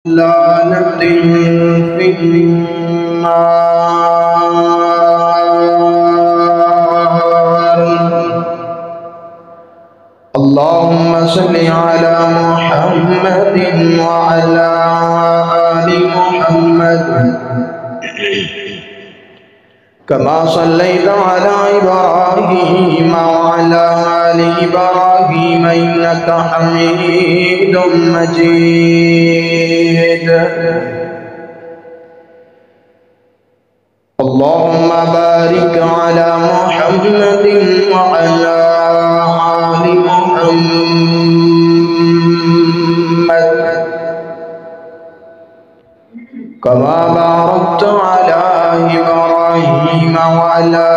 لعنة في النار. اللهم صل على محمد وعلى آل محمد كما صليت على إبراهيم وعلى آل إبراهيم إنك حميد مجيد. اللهم بارك على محمد وعلى آل محمد كما باركت على إبراهيم وعلى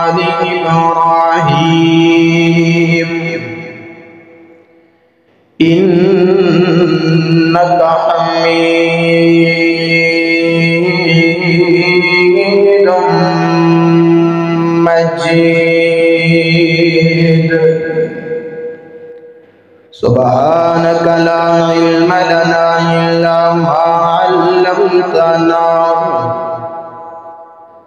آل إبراهيم إنك حميد مجيد. سبحانك لا علم لنا إلا ما علمتنا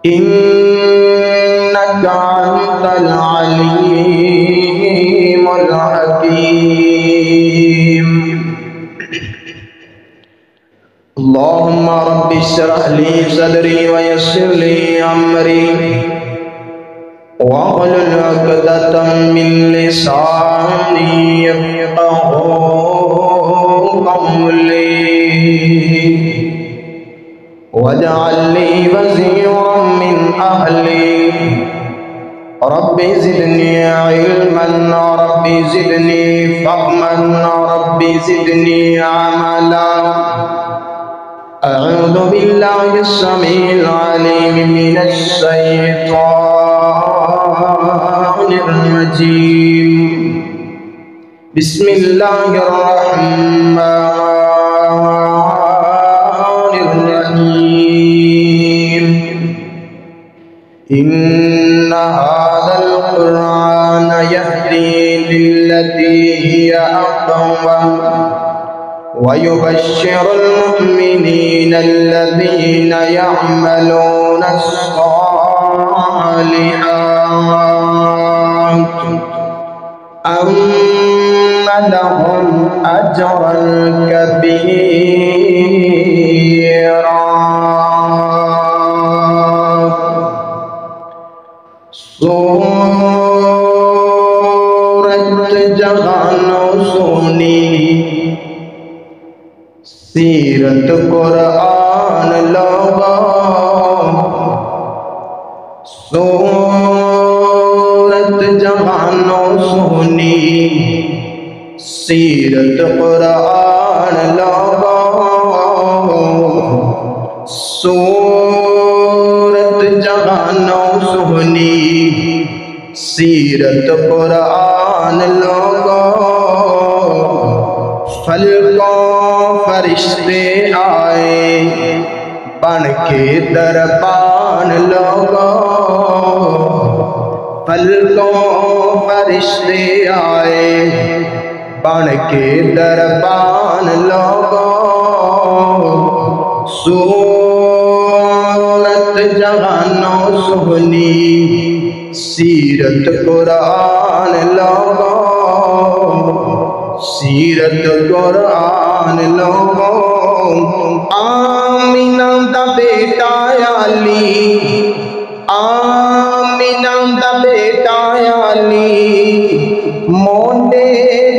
إنك أنت العليم الحكيم. اللهم رب اشرح لي صدري ويسر لي أمري واحلل عقدة من لساني يفقهوا قولي واجعل لي وزيرا من أهلي رب زدني علما رب زدني فهما رب زدني عملا. أعوذ بالله السميع العليم من الشيطان الرجيم. بسم الله الرحمن الرحيم. إن هذا القرآن يهدي للتي هي أقوم ويبشر المؤمنين الذين يعملون الصالحات أن لهم أجرا كبيرا. سورة جہانو سونی سیرت قرآن لوگا سورت جہانو سونی سیرت قرآن لوگا سورت جہانو سونی سیرت قرآن لوگا. فلکوں فرشتے آئے بن کے دربان لوگوں فلکوں فرشتے آئے بن کے دربان لوگوں. سورت جہانو سونی سیرت قرآن لوگوں سیرت قرآن لوگوں. آمینہ دا بیٹا علی آمینہ دا بیٹا علی موڈے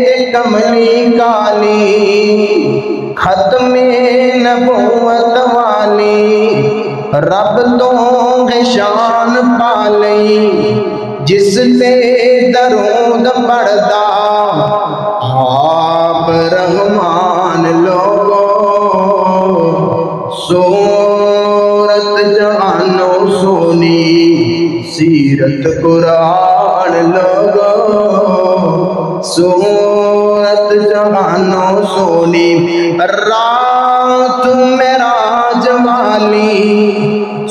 تے کملی کالی ختم نبوت والی رب تو شان پالی جس تے درود پڑھدا آپ رحمان لوگوں. سورت جہانو سونی سیرت قرآن لوگوں سورت جہانو سونی. رات معراج والی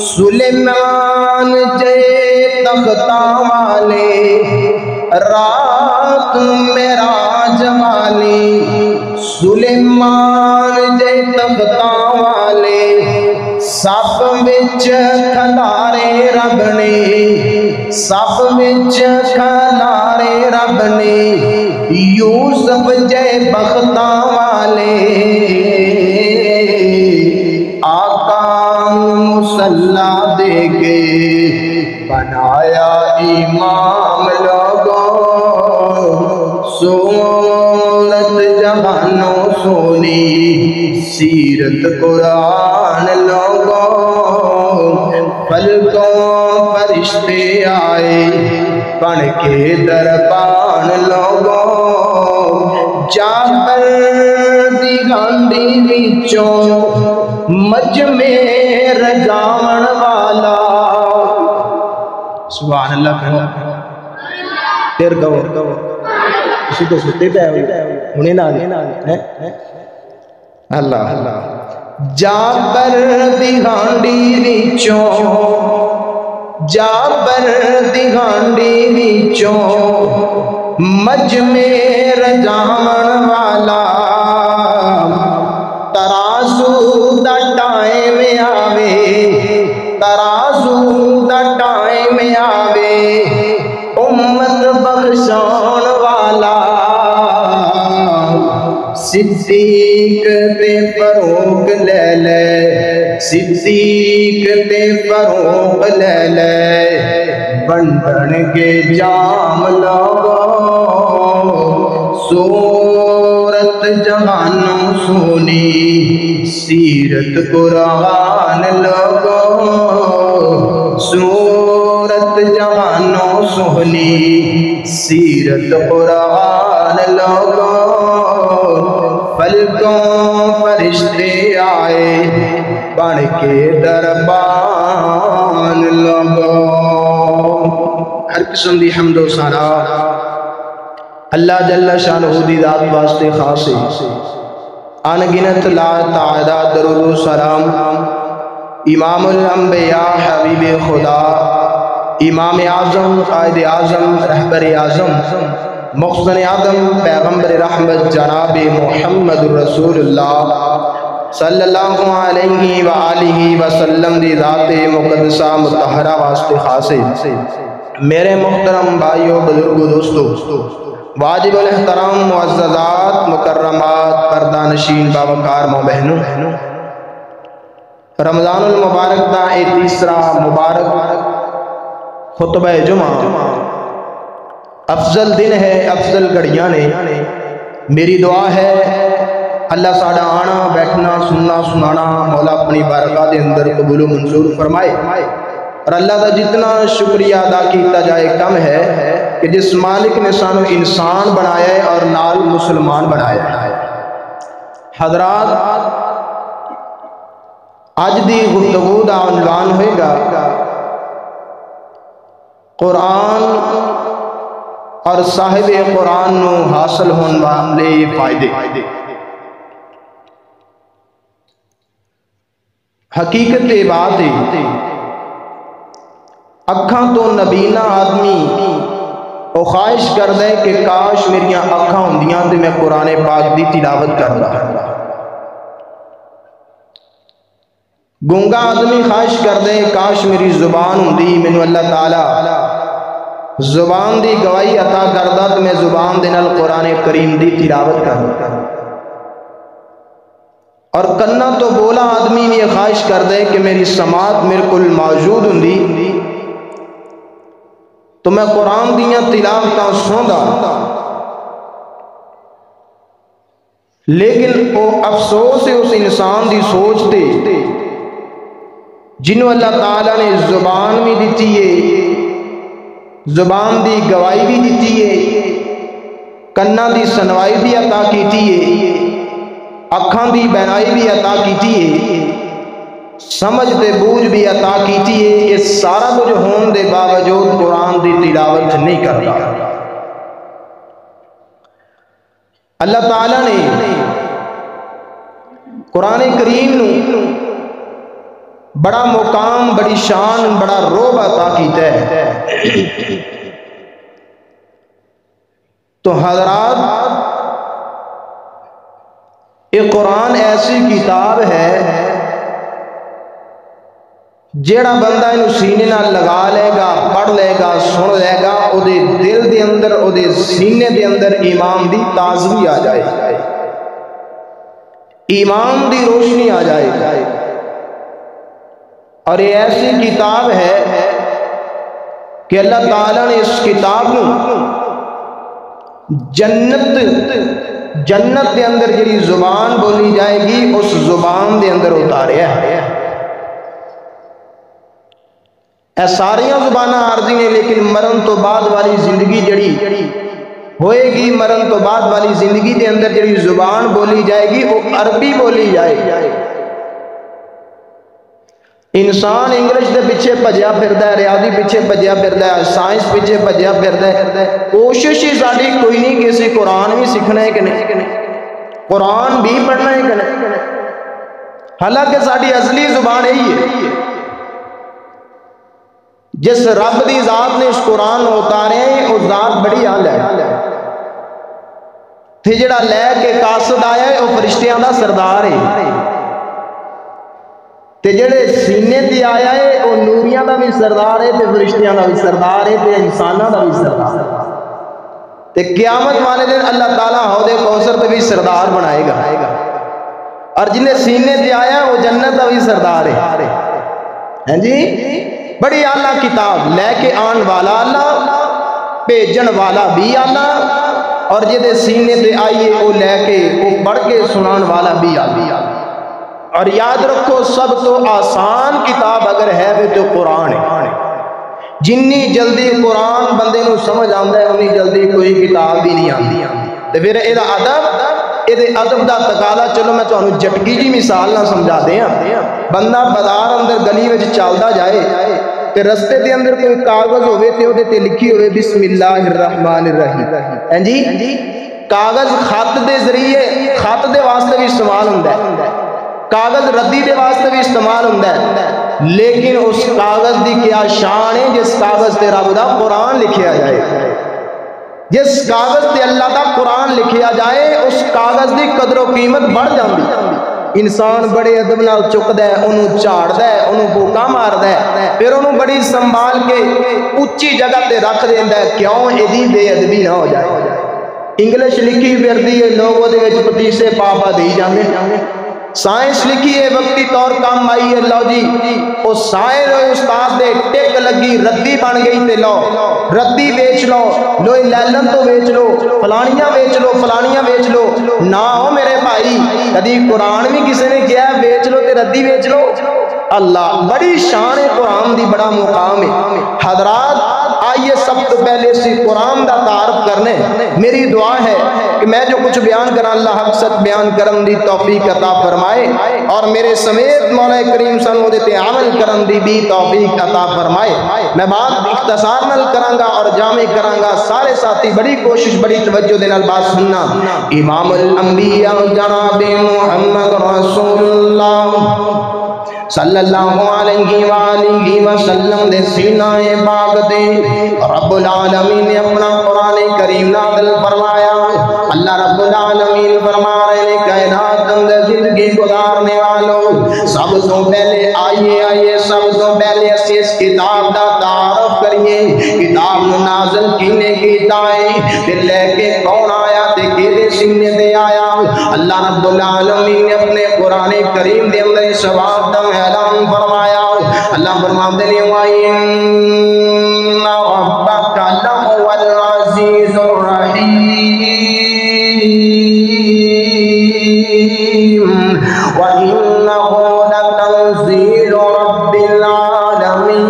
سلیمان جے تختہ والے رات معراج والی سلیمان جے تختاں والے سب وچ کھلارے رب نے سب وچ کھلارے رب نے یوسف جے بختاں والے آقا مصلا دے کے بنایا امام لوگوں صورت جہانوں سونی سیرت قرآن لوگوں فلکوں فرشتے آئے بن کے دربان لوگوں جابر دی گانڈی وچوں مجمع رجاون والا سبحان اللہ کہو پھر کہو اسی تو ستے پہ ہونے نہ اللہ جابر دی گانڈی وچوں جابر دی گانڈی وچوں مجمع رجاون والا ترازو دا ٹائم آوے ترازو دا ٹائم آوے امت بخشان والا صدیق تے فاروق لے لے صدیق تے فاروق لے لے بن بن کے جام لوگوں صورت جہانوں سونی سیرت قرآن لوگوں صورت جہانوں سونی سیرت قرآن لوگوں فلکوں فرشتے آئے بن کے دربان لوگوں ہر قسم دی حمد و ثنا اللہ جل شانہ دی ذات واسطے خاص ہے ان گنت لا تعداد درود و سلام امام الانبیاء حبیب خدا امام اعظم قائد اعظم رہبر اعظم مخزن آدم پیغمبر رحمت جناب محمد رسول اللہ صلی اللہ علیہ وآلہ وسلم دی ذات مقدسہ مطہرہ واسطے خاص ہے میرے محترم بھائیوں بزرگوں دوستو واجب الاحترام معززات مکرمات پردہ نشین باوقار ماں بہنوں رمضان المبارک دا ایک تیسرا مبارک خطبہ جمعہ افضل دن ہے افضل گھڑیاں نے میری دعا ہے اللہ ساڑا آنا بیٹھنا سننا سنانا مولا اپنی بارگاہ دے اندر قبول و منظور فرمائے اور اللہ دا جتنا شکریہ ادا کیتا جائے کم ہے کہ جس مالک نے سانو انسان بنایا ہے اور نال مسلمان بنایا ہے حضرات آج دی گفتگو دا عنوان ہوئے گا قرآن اور صاحب قرآن نو حاصل ہونے والے فائدے حقیقت بات ہے اکھاں تو نبینا آدمی وہ خواہش کر دے کہ کاش میریاں اکھاں ہوندیاں تے میں قرآن پاک دی تلاوت کر رہا گونگا آدمی خواہش کر دے کاش میری زبان ہوندی مینوں اللہ تعالی زبان دی گواہی عطا کردہ تو میں زبان دے نال قرآن کریم دی تلاوت کردا اور کنا تو بولا آدمی بھی یہ خواہش کر دے کہ میری سماعت میرے کل موجود ہوندی تو میں قرآن دیاں تلاوتاں سندا لیکن وہ افسوس ہے اس انسان دی سوچ تے جنہوں اللہ تعالیٰ نے زبان بھی دیتی ہے زبان دی گواہی بھی دیتی ہے کنا دی سنوائی بھی عطا کیتی ہے اکھاں دی بینائی بھی عطا کیتی ہے سمجھ دے بوجھ بھی عطا کیتی ہے یہ سارا کچھ ہون دے باوجود قرآن دی تلاوت نہیں کرتا اللہ تعالیٰ نے قرآن کریم نو بڑا مقام بڑی شان بڑا روب عطا کیتا ہے تو حضرات یہ قرآن ایسی کتاب ہے جیڑا بندہ انہوں سینے نہ لگا لے گا، پڑھ لے گا، سن لے گا، او دے دل دے اندر، او دے سینے دے اندر ایمان دی تازگی آ جائے، ایمان دی روشنی آ جائے۔ اور یہ ایسی کتاب ہے کہ اللہ تعالیٰ نے اس کتاب کو جنت دے اندر جڑی زبان بولی جائے گی اس زبان دے اندر اتاریا ہے۔ اے ساریاں زباناں عارضی نے، لیکن مرن تو بعد والی زندگی جڑی ہوئے گی، مرن تو بعد والی زندگی دے اندر جڑی زبان بولی جائے گی وہ عربی بولی جائے گی۔ انسان انگلش دے پیچھے بھجیا پھردا ہے، ریاضی پیچھے بھجیا پھردا ہے، سائنس پیچھے بھجیا پھردا ہے، کوشش ہی ساری کوئی نہیں کہ اسی قرآن بھی سیکھنا ہے کہ نہیں، قرآن بھی پڑھنا ہے کہ نہیں، حالانکہ ساری اصلی زبان یہی ہے۔ جس رب دی ذات نے اس قرآن اتارے ہیں اس ذات بڑی اعلی ہے، تے جڑا لے کے قاصد آیا ہے وہ فرشتیاں دا سردار ہے، تے جڑے سینے تے آیا ہے وہ نوریاں دا بھی سردار ہے، تے فرشتیاں دا بھی سردار ہے، تے انساناں دا بھی سردار ہے، تے قیامت والے دن اللہ تعالیٰ حوض کوثر تے بھی سردار بنائے گا، اور جنہیں سینے تے آیا وہ جنت دا بھی سردار ہے۔ ہیں جی بڑی اعلیٰ کتاب، لے کے آن والا اللہ، بھیجن والا بھی اللہ، اور جدے سینے تے آئیے وہ لے کے وہ پڑھ کے سنان والا بھی اللہ۔ اور یاد رکھو سب تو آسان کتاب اگر ہے تو قرآن ہے، جنی جلدی قرآن بندے نو سمجھ آندا ہے انی جلدی کوئی کتاب بھی نہیں آندی۔ تے پھر اے دا ادب دا تقاضا، چلو میں تانوں جٹکی جی مثال نہ سمجھا دیاں، بندہ بازار اندر گلی وچ چلدا جائے تے رستے دے اندر کوئی کاغذ ہوئے تے اودے تے لکھی ہوئے بسم اللہ الرحمن الرحیم، ہیں جی کاغذ خط دے ذریعے، خط دے واسطے بھی استعمال ہوندا ہے، کاغذ ردی دے واسطے بھی استعمال ہوندا ہے، لیکن اس کاغذ دی کیا شان ہے جس کاغذ تے رب دا قرآن لکھیا جائے، جس کاغذ تے اللہ دا قرآن لکھیا جائے اس کاغذ دی قدر و قیمت بڑھ جاندی۔ انسان بڑے ادب نال چکدا ہے، انہوں جھاڑدا ہے، انہوں بوکا ماردا ہے، پھر انہوں بڑی سنبھال کے اونچی جگہ تے رکھ دیندا ہے، کیوں ایدی بے ادبی نہ ہو جائے۔ انگلش لکھی پھردی ہے، لوگ وہ دے وچ پتیسے پاپا دئی جاندے، سائنس لکھی ہے وقتی طور کام آئی ہے، لو جی وہ سائنس ہوئے استاد دے ٹک لگی ردی بن گئی تے لو ردی بیچ لو، لو لیلن تو بیچ لو، فلانیاں بیچ لو، فلانیاں بیچ لو، نہ ہو میرے بھائی کدی قرآن بھی کسی نے کیا ہے بیچ لو تے ردی بیچ لو۔ اللہ بڑی شان ہے قرآن دی، بڑا مقام ہے۔ حضرات آئیے سب تو پہلے اسی قرآن دا تعارف کرنے، میری دعا ہے کہ میں جو کچھ بیان کرا اللہ حق سچ بیان کرن دی توفیق عطا فرمائے، اور میرے سمیت مولا کریم صلی اللہ علیہ وسلم عمل کرن دی بھی توفیق عطا فرمائے۔ میں بات اختصار نال کرانگا اور جامع کرانگا، سارے ساتھی بڑی کوشش بڑی توجہ دے نال بات سننا۔ امام الانبیاء جناب محمد رسول اللہ صلی اللہ علیہ وآلہ وسلم دے سینہ پاک دے رب العالمین نے اپنا قرآن کریم نازل فرمایا۔ اللہ رب العالمین فرما رہے ہیں کائنات اندر زندگی گزارنے والوں، سب سے پہلے آئیے سب سے پہلے اس کتاب دا تعارف کریے۔ کتاب نازل کینے کیتا ہے، پھر لے کے کون آیا تے کیدے سینے دے آیا۔ اللہ رب العالمین نے اپنے قرآن کریم دے اندر ثواب دا اعلان فرمایا۔ اللہ فرماتے ہیں وَإِنَّ رَبَّكَ لَهُوَ الْعَزِيزُ الرَّحِيمُ وَإِنَّهُ لَتَنزِيلُ رَبِّ الْعَالَمِينَ۔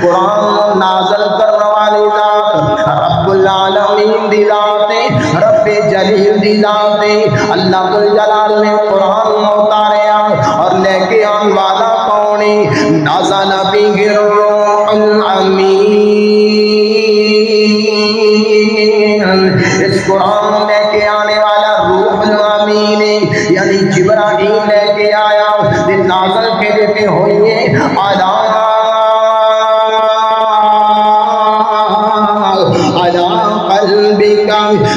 قرآن نازل کرنے والی ذات رب العالمین دی ذات ہے، رب جلیل دی ذات ہے۔ اللہ جلال نے قرآن اتاریا اور لے کے آن والا کون ہے؟ نازل بہ الروح الامین۔ اس قرآن لے کے آنے والا روح الامین ہے، یعنی جبرائیل لے کے آیا، نازل کے دیتے ہوئے علی قلبک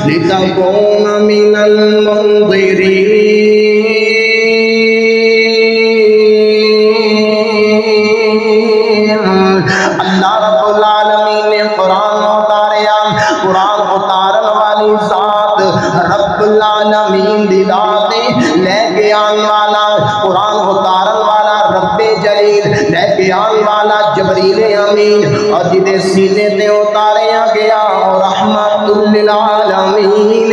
لتکون المنذرين اللہ رب العالمین نے قرآن اتاریا قرآن اتارن والی ذات رب العالمین دی ذات لے کے آن والا قرآن اتارن والا رب جلیل لے کے آن والا جبریل امین اور جدے سینے تے اتاریا گیا اور رحمت للعالمین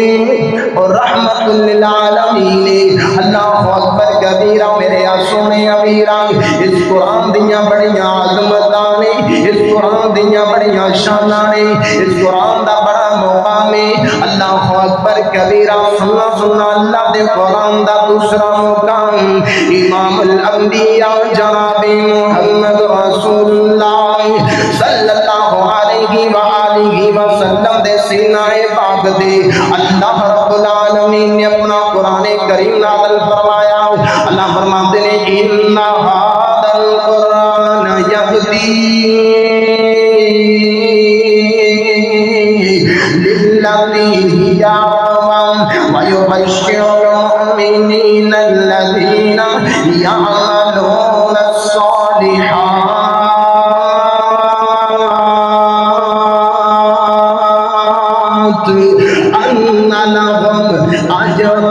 اور رحمت للعالمین اللہ اکبر کبیرہ میرے سونے امیرہ اس قرآن دیاں بڑیاں عظمتاں نے اس قرآن دیاں بڑیاں شاناں نے اس قرآن دا بڑا مقام ہے اللہ اکبر کبیرہ سننا سننا اللہ دے قرآن دا دوسرا مقام امام الانبیاء جناب محمد رسول اللہ صلی اللہ علیہ وآلہ وسلم دے سینہ پاک دے اللہ رب العالمین نے اپنا قرآن کریم نازل فرمایا اللہ فرماتے ہیں ان ھذا القرآن یہدی للتی ہی اقوم ویبشر المؤمنین الذین یعملون الصالحات ان لهم اجرا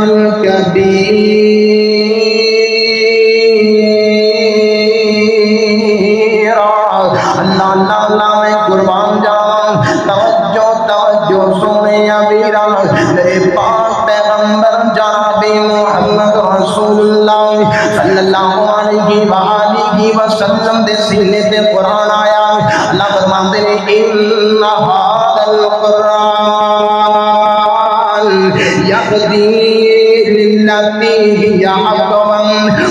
کبیرا اللہ اللہ اللہ میں قربان جاواں توجہ توجہ سونے امیرہ میرے پاک پیغمبر جناب محمد رسول اللہ صلی اللہ علیہ وآلہ وسلم دے سینے تے قرآن آیا اللہ فرماتے ہیں ان ھذا القرآن یہدی للتی ہی اقوم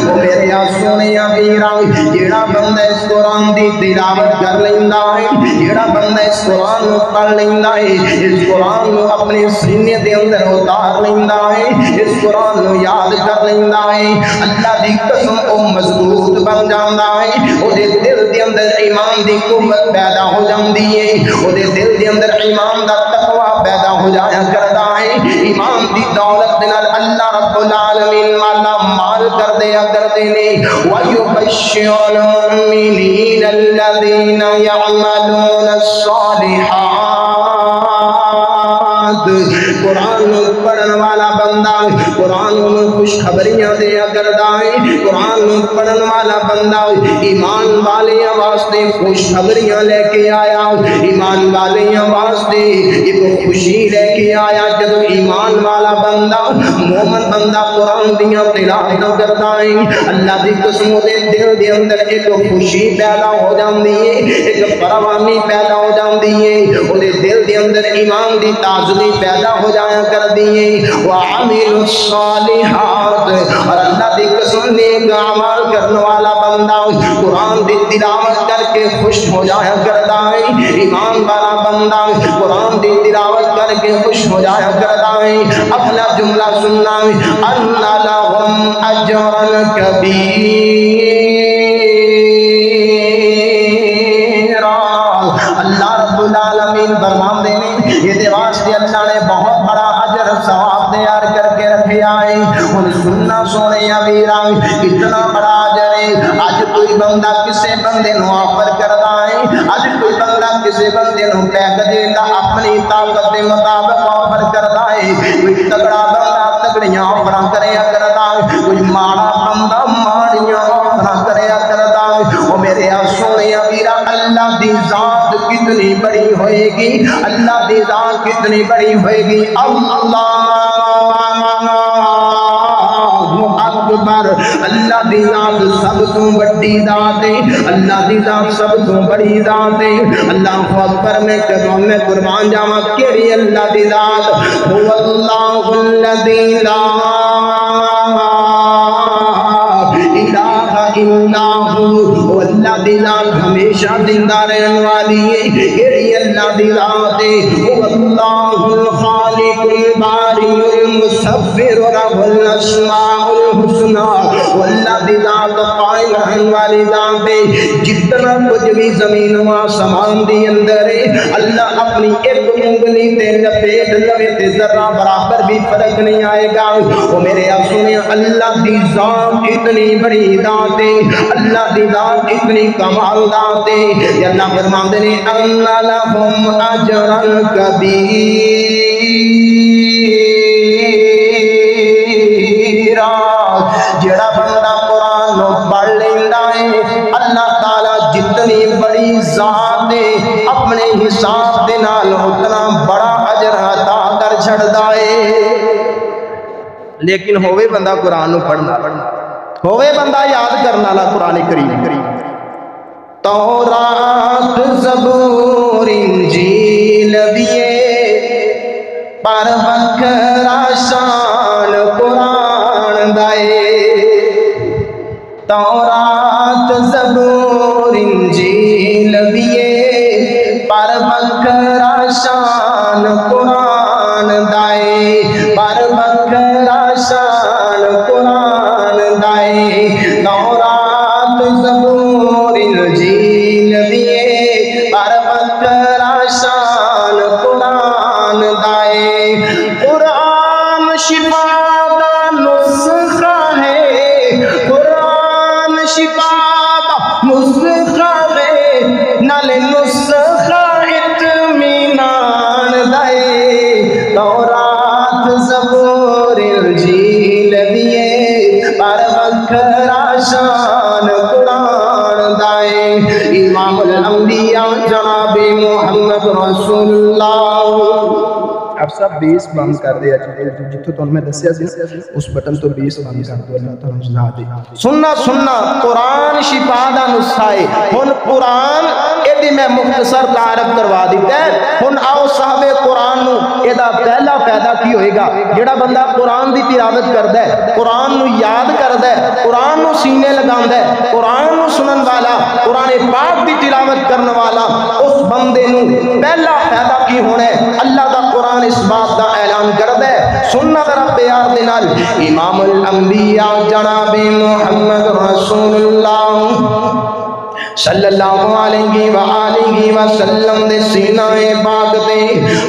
وہ میرے سونے امیرہ جیڑا بندہ اس قرآن دی تلاوت کر لیندا ہے جیڑا بندہ اس قرآن کو پڑھ لیندا ہے اس قرآن کو اپنے سینے دے اندر اتار لیندا ہے اس قرآن کو یاد کر لیندا ہے اللہ دی قسم او مضبوط بن جاندا ہے او دے دل دے اندر ایمان دی قوت پیدا ہو جاندی ہے او دے دل دے اندر ایمان دا تقوی پیدا ہو جایا کردا ہے ایمان دی دولت دے نال اللہ رب العالمین مالا مال کر دیا کرتے نے وَيُبَشِّرُ الْمُؤْمِنِينَ الَّذِينَ يَعْمَلُونَ الصَّالِحَاتِ قرآن پڑھن والا بندہ قرآن خوشخبریاں دیا کرتا ہے قرآن پڑھن والا بندہ ایمان والے واسطے خوشخبریاں لے کے آیا ایمان والے واسطے ایک خوشی لے کے آیا جب ایمان والا بندہ مومن بندہ قرآن دیاں تلاوت کرتا ہے اللہ دی قسم دے دل دے اندر ایک خوشی پیدا ہو جاندی ہے ایک پروانی پیدا ہو جاندی ہے او دے دل دے اندر ایمان دی تازگی پیدا ہو جایا کر دیے وعمل الصالحات اور اللہ دی قسم نیک اعمال کرنے والا بندہ قرآن دی تلاوت کر کے خوش ہو جایا کرتا ہے ایمان والا بندہ قرآن دی تلاوت کر کے خوش ہو جایا کرتا ہے اپنا جملہ سننا ان لهم اجرا کبیرا اللہ رب العالمین فرمان دینے یہ واسطے اللہ نے بہت بڑا اجر ثواب تیار کر کے رکھے آئے اور سننا سونے امیرہ اتنا بڑا اجر ہے آج کوئی بندہ کسے بندے نو آفر کرتا ہے آج کوئی بندہ کسے بندے نو پیک دیتا اپنی طاقت کے مطابق آفر کرتا ہے کوئی تگڑا بندہ تگڑیاں آفر کریا کرتا ہے کوئی ماڑا بندہ ماڑیاں آفر کریا کرتا ہے وہ میرے سونے امیرہ اللہ دی ذات کتنی بڑی ہوئے گی اللہ دی ذات کتنی بڑی ہوئے گی اللہ اکبر اللہ دی ذات سب تو بڑی ذات ہے اللہ دی ذات سب تو بڑی ذات ہے اللہ اکبر میں قربان جاواں کیڑی اللہ دی ذات هو اللہ الذی لا الہ الا ہو اللہ دی ذات ہمیشہ زندہ رہنے والی ہے کیڑی اللہ دی ذات ہے هو اللہ الخالق الباری المصور له الاسماء الحسنى والذي ذات قائم بنان والی ذات ہے جتنا کچھ بھی زمین و آسمان دی اندر ہے اللہ اپنی ایک انگلی تے لپیٹ لوے تے ذرہ برابر بھی فرق نہیں آئے گا وہ میرے آپ سنیں اللہ دی ذات اتنی بڑی ذات ہے اللہ دی ذات اتنی کمال ذات ہے یا اللہ فرماندے نے ان لہم اجرا کبیرا جڑا بندہ قرآن نو پڑھ لیندا ہے اللہ تعالی جتنی بڑی ذات ہے اپنے حساب دے نال اتنا بڑا اجر عطا کر چھڑدا ہے لیکن ہوئے بندہ قرآن نو پڑھنا ہوئے بندہ یاد کرنا والا قرآن کریم تورات زبور انجیل دیے پر وکھرا شان قرآن دائے تورات زبور انجیل دیے پر وکھرا شان قرآن دائے پر وکھرا شان قرآن دائے تورات زبور انجیل دیے پر وکھرا شان قرآن دائے قرآن شفا دا نسخہ ہے قرآن شفا دا نسخہ ہے نال نسخہ اطمینان دائے تورات زبور انجیل دیے پر وکھرا شان قرآن دائے امام الانبیاء جناب محمد رسول اللہ اب سب بیس بند کر دیا جتو تو میں دسیا سی اس بٹن تو بیس بند کر دو اللہ تعالیٰ سزا دے سننا قرآن شفا دا نسخہ ہے ہن قرآن ایدی میں مختصر تعارف کروا دیتا ہے ہن آؤ صاحب قرآن نو ایدہ پہلا فائدہ کی ہوئے گا جڑا بندہ قرآن دی تلاوت کردا ہے قرآن نو یاد کردا ہے قرآن نو سینے لگاندا ہے قرآن نو سنن والا قرآن پاک دی تلاوت کرن والا اس بندے نو پہلا فائدہ کی ہونا ہے اللہ دا قرآن اس بات دا اعلان کردہ ہے سننا ذرا پیار دینال امام الانبیاء جناب محمد رسول اللہ صلی اللہ علیہ وآلہ وسلم دے سینہ پاک دے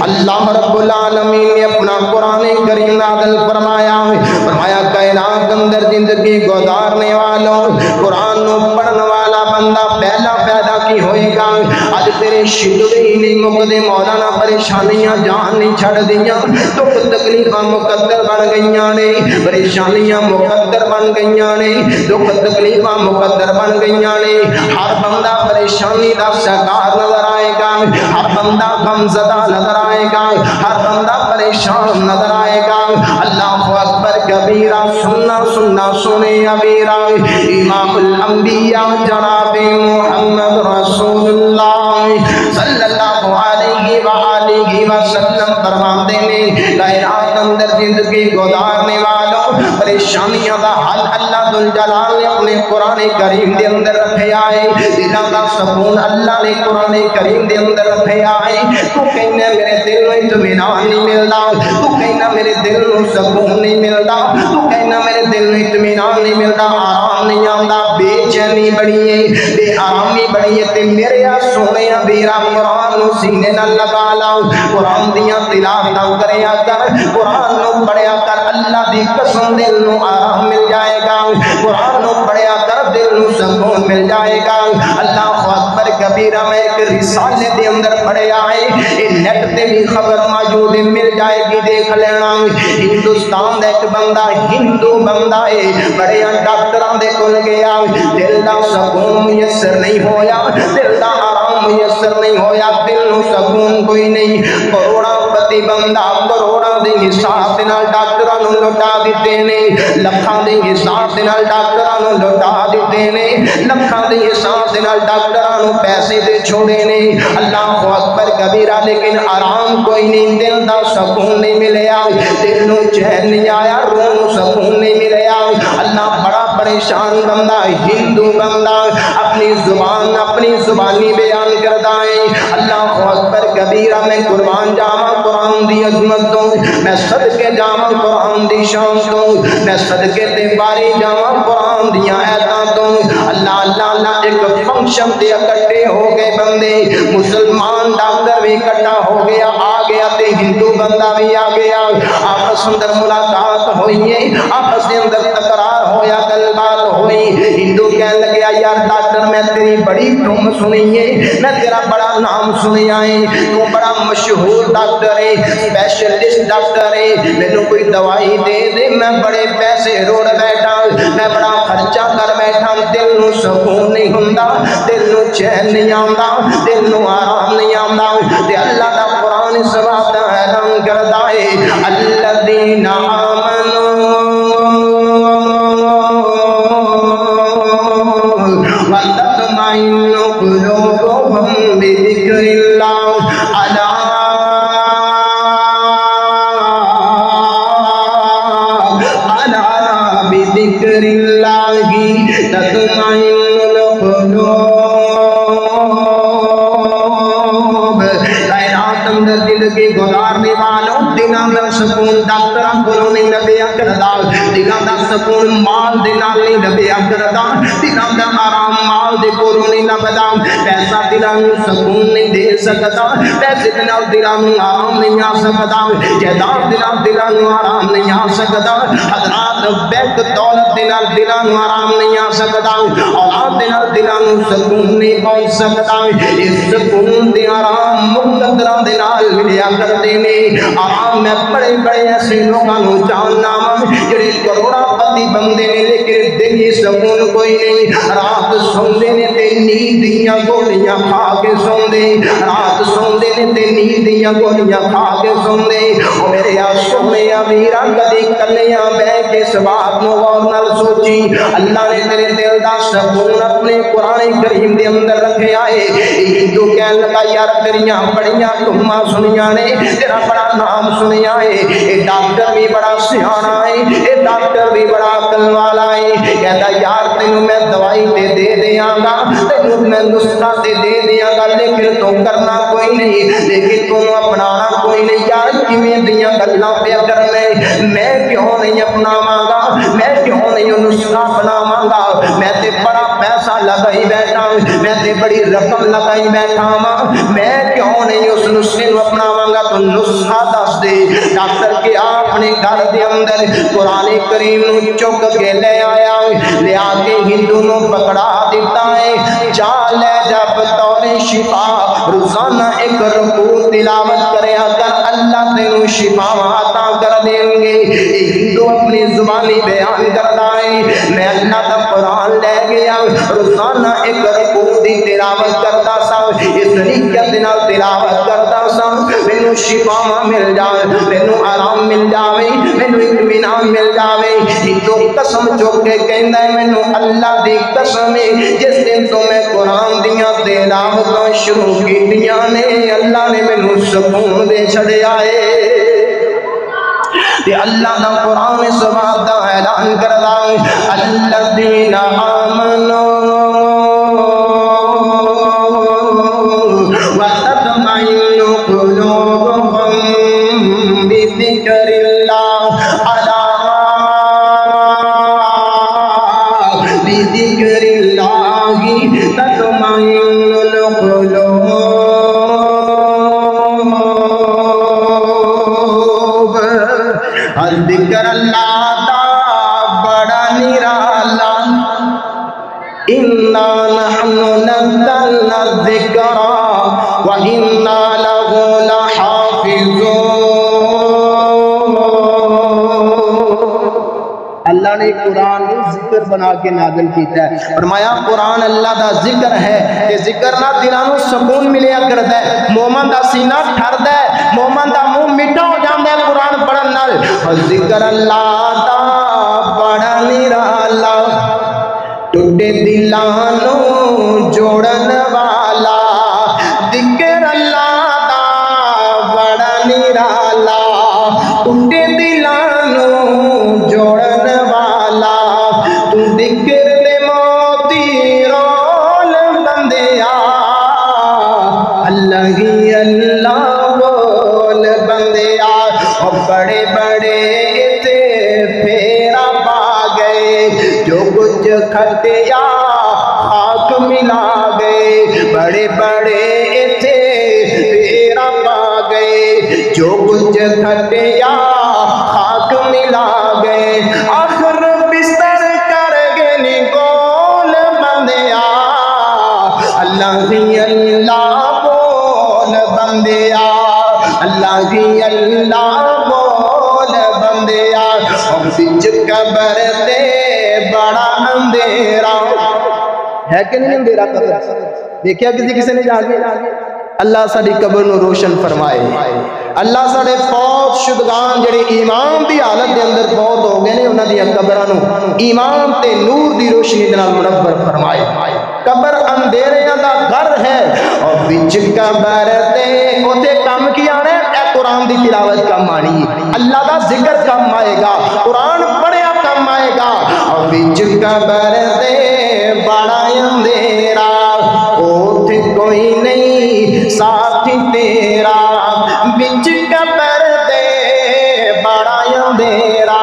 اللہ رب العالمین نے اپنا قرآن کریم نازل فرمایا کائنات اندر زندگی گزارنے والوں قرآن نو پڑھن والا بندہ پہلا پیدا کی ہوئے گا آج تیرے شکوے نہیں مقدے مولانا پریشانیاں جان نہیں چھڑ دیاں دکھ تکلیفاں مقدر بن گئیاں نے پریشانیاں مقدر بن گئیاں نے دکھ تکلیفاں مقدر بن گئیاں نے ہر بندہ پریشانی دا شکار نظر آئے گا ہر بندہ غمزدہ نظر آئے گا ہر بندہ پریشان نظر آئے گا اللہ اکبر کبیرہ سننا سنے ابیرہ امام الانبیاء جناب محمد رسول اللہ صلی اللہ علیہ وآلہ وسلم فرماتے ہیں کائنات اندر زندگی گزارنے والوں پریشانیاں دا حل اللہ ذوالجلال نے اپنے قرآن کریم دے اندر رکھے آئے دلوں دا سکون اللہ نے قرآن کریم دے اندر رکھے آئے تو کہنا میرے دل میں اطمینان نہیں ملتا تو کہنا میرے دل میں سکون نہیں ملتا تو کہنا میرے دل میں اطمینان نہیں ملتا آرام نہیں آتا بے چینی بڑی ہے بے آرامی بڑی ہے تے میرے سونے بیرا قرآن نو سینے نہ لگا لاؤ قرآن دیاں تلاوتاں کریا کر قرآن نو پڑھیا کر اللہ دی قسم دل نو آرام مل جائے گا قرآن نو پڑھیا کر دل نو سکون مل جائے گا اللہ اکبر کبیرہ میں ایک رسالے دے اندر پڑھیا ہے یہ نیٹ تے بھی خبر موجود مل جائے گی دیکھ لینا ہندوستان دا ایک بندہ ہندو بندہ ہے بڑے ڈاکٹراں دے کول گیا دل دا سکون میسر نہیں ہویا دل دا آرام میسر نہیں ہویا دل نو سکون کوئی نہیں کروڑاں پتی بندہ کروڑاں دے حساب دے نال ڈاکٹراں نو لٹا دیتے نے لکھاں دے حساب دے نال ڈاکٹراں نو لٹا دیتے نے لکھاں دے حساب دے نال ڈاکٹراں نو پیسے دے چھوڑے نے اللہ اکبر کبیرہ لیکن آرام کوئی نہیں دل دا سکون نہیں ملیا دل نو چین نہیں آیا روح نو سکون نہیں ملیا اللہ بڑا پریشان بندہ ہندو بندہ اپنی زبانی بیان کردہ ہے اللہ اکبر کبیرہ میں قربان جاواں قرآن دی عظمت تو میں صدقے جاواں قرآن دی شان تو میں صدقے تے باری جاواں قرآن دیاں آیتاں تو اللہ اللہ اللہ ایک فنکشن تے اکٹھے ہو گئے بندے مسلمان ڈاکٹر بھی اکٹھا ہو گیا آ گیا تے ہندو بندہ بھی آ گیا آپس اندر ملاقات ہوئی ہے آپس اندر تکرار ہویا گل بات ہوئی ہندو کہنے لگیا یار ڈاکٹر میں تیری بڑی ٹوم سنی ہے میں تیرا بڑا نام سنی آئے تو بڑا مشہور ڈاکٹر ہے اسپیشلسٹ ڈاکٹر ہے مینوں کوئی دوائی دے دے میں بڑے پیسے روڑ بیٹھا میں بڑا خرچہ کر بیٹھا دل نو سکون نہیں ہوندا دل نو چین نہیں آندا دل نو آرام نہیں آندا تے اللہ دا قرآن اس بات دا اعلان کردا ہے الذین آمنوا وتطمئن قلوبهم بذکر اللہ الا بذکر اللہ تطمئن القلوب کائنات اندر زندگی گزارنے والوں دنوں میں سکون ڈاکٹراں کولوں نہیں لبیا کردا دنوں دا سکون مال دے نال نہیں لبیا کردا دنوں دا آرام مال دے کولوں نہیں لبدا پیسہ دلوں نوں سکون نہیں دے سکدا پیسے دے نال دلوں نوں آرام نہیں آ سکدا جائیداد دے نال دلوں نوں آرام نہیں آ سکدا حضرات بیت دولت دے نال دلوں نوں آرام نہیں آ سکدا اولاد دے نال دلوں نوں سکون نہیں پہنچ سکدا اس سکون دے آرام مقدراں دے نال ملیا کردے نے آرام میں بڑے بڑے ایسے لوگاں نوں جاننا جڑے کروڑا پتی بندے نے لیکن دلی سکون کوئی نہیں رات سوندے نے تے نیند دیاں گولیاں کھا کے سوندے رات سوندے نے تے نیند دیاں گولیاں کھا کے سوندے او میرے سونے ویرا کدی کلیاں بہ کے اس بات نو غور نال سوچی اللہ نے تیرے دل دا سکون اپنے قرآن کریم دے اندر رکھیا ہے ہندو کہن لگا یار تیریاں بڑیاں تہماں سنیاں نے تیرا بڑا نام سنیا ہے اے ڈاکٹر بھی بڑا سیاںا ہے اے ڈاکٹر بھی بڑا عقل والا ہے کہتا یار تینوں میں دوائی دے دیاں گا تینوں میں نسخہ دے دیاں گا لیکن تو کرنا کوئی نہیں لیکن تو اپنانا کوئی نہیں یار کیویں دیاں گلاں پہ کرنے میں کیوں نہیں اپناواں گا میں کیوں نہیں نسخہ بناواں گا میں تے بڑا پیسہ لگائی بیٹھا میں تے بڑی رقم لگائی بیٹھا ہاں میں کیوں نہیں اس نسخے نو اپناواں گا تو نسخہ دس دے ڈاکٹر کے اپنے گھر دے اندر قرآن کریم نو چک کے لے آیا لے آ کے ہندو نو پکڑا دیتا ہے جا لے جا بطور شفا روزانہ ایک رکوع تلاوت کرے اگر اللہ تینوں شفا عطا کر دیں گے ہندو اپنی زبانی بیان کرتا ہے میں اللہ کا قرآن لے گیا روزانہ ایک رکوع دی تلاوت کرتا سا اس طریقے نال تلاوت کرتا سا مینوں شفا مل جائے مینوں آرام مل جاوے مینوں اطمینان مل جاوے ہندو قسم چوک کے کہندا ہے مینوں اللہ دی قسم ہے جس دن تو میں قرآن دیاں تلاوتاں شروع کیتیاں نے اللہ نے مینوں سکون دے چھڑیا ہے تے اللہ دا قرآن اس بات دا اعلان کردا ہے الذین آمنوا وتطمئن قلوبهم بذکر اللہ الا بذکر اللہ تطمئن القلوب ذکر اللہ دا بڑا نرالا انا نحن نزلنا الذکر وَإِنَّا لَهُ لَحَافِظُونَ اللہ نے قرآن ذکر بنا کے نازل کیتا ہے فرمایا قرآن اللہ دا ذکر ہے کہ ذکر نہ دلاں نوں سکون ملیا کردا ہے مومن دا سینہ ٹھردا ہے مومن دا منہ میٹھا ہو جاندا ہے قرآن پڑھن نال ذکر اللہ دا بڑا نرالا ٹوٹے دلاں نوں جوڑن والا ذکر اللہ دا بڑا نرالا ٹوٹے دلاں نوں جوڑن والا تو ذکر تے موتی رول بندیا اللہ ہی اللہ کھٹیا خاک ملا گئے، بڑے بڑے ایتھے ڈیرا پا گئے، جو کچھ کھٹیا خاک ملا گئے، آخر بستر کر گئے نی گول بندیا، اللہ ہی اللہ بول بندیا، اللہ ہی اللہ بول بندیا، اور بچ قبر تے بڑا اندھیرا ہے کہ نہیں اندھیرا قبر؟ دیکھیا کسی نے جا کے؟ اللہ ساڑی قبر نو روشن فرمائے، اللہ ساڑے فوت شدگان جڑے ایمان دی حالت دے اندر فوت ہو گئے نے انہاں دی قبرانو ایمان تے نور دی روشنی دے نال منور فرمائے۔ قبر اندھیریاں دا گھر ہے، اور وچ قبر تے اوتے کم کی آنے اے قرآن دی تلاوت کم آنی، اللہ دا ذکر کم آئے گا، قرآن پڑھیا کم آئے گا، اور وچ قبر تے بڑا اندھیرا، اوتھے کوئی نہیں ساتھی تیرا، وچ قبر تے بڑا اندھیرا،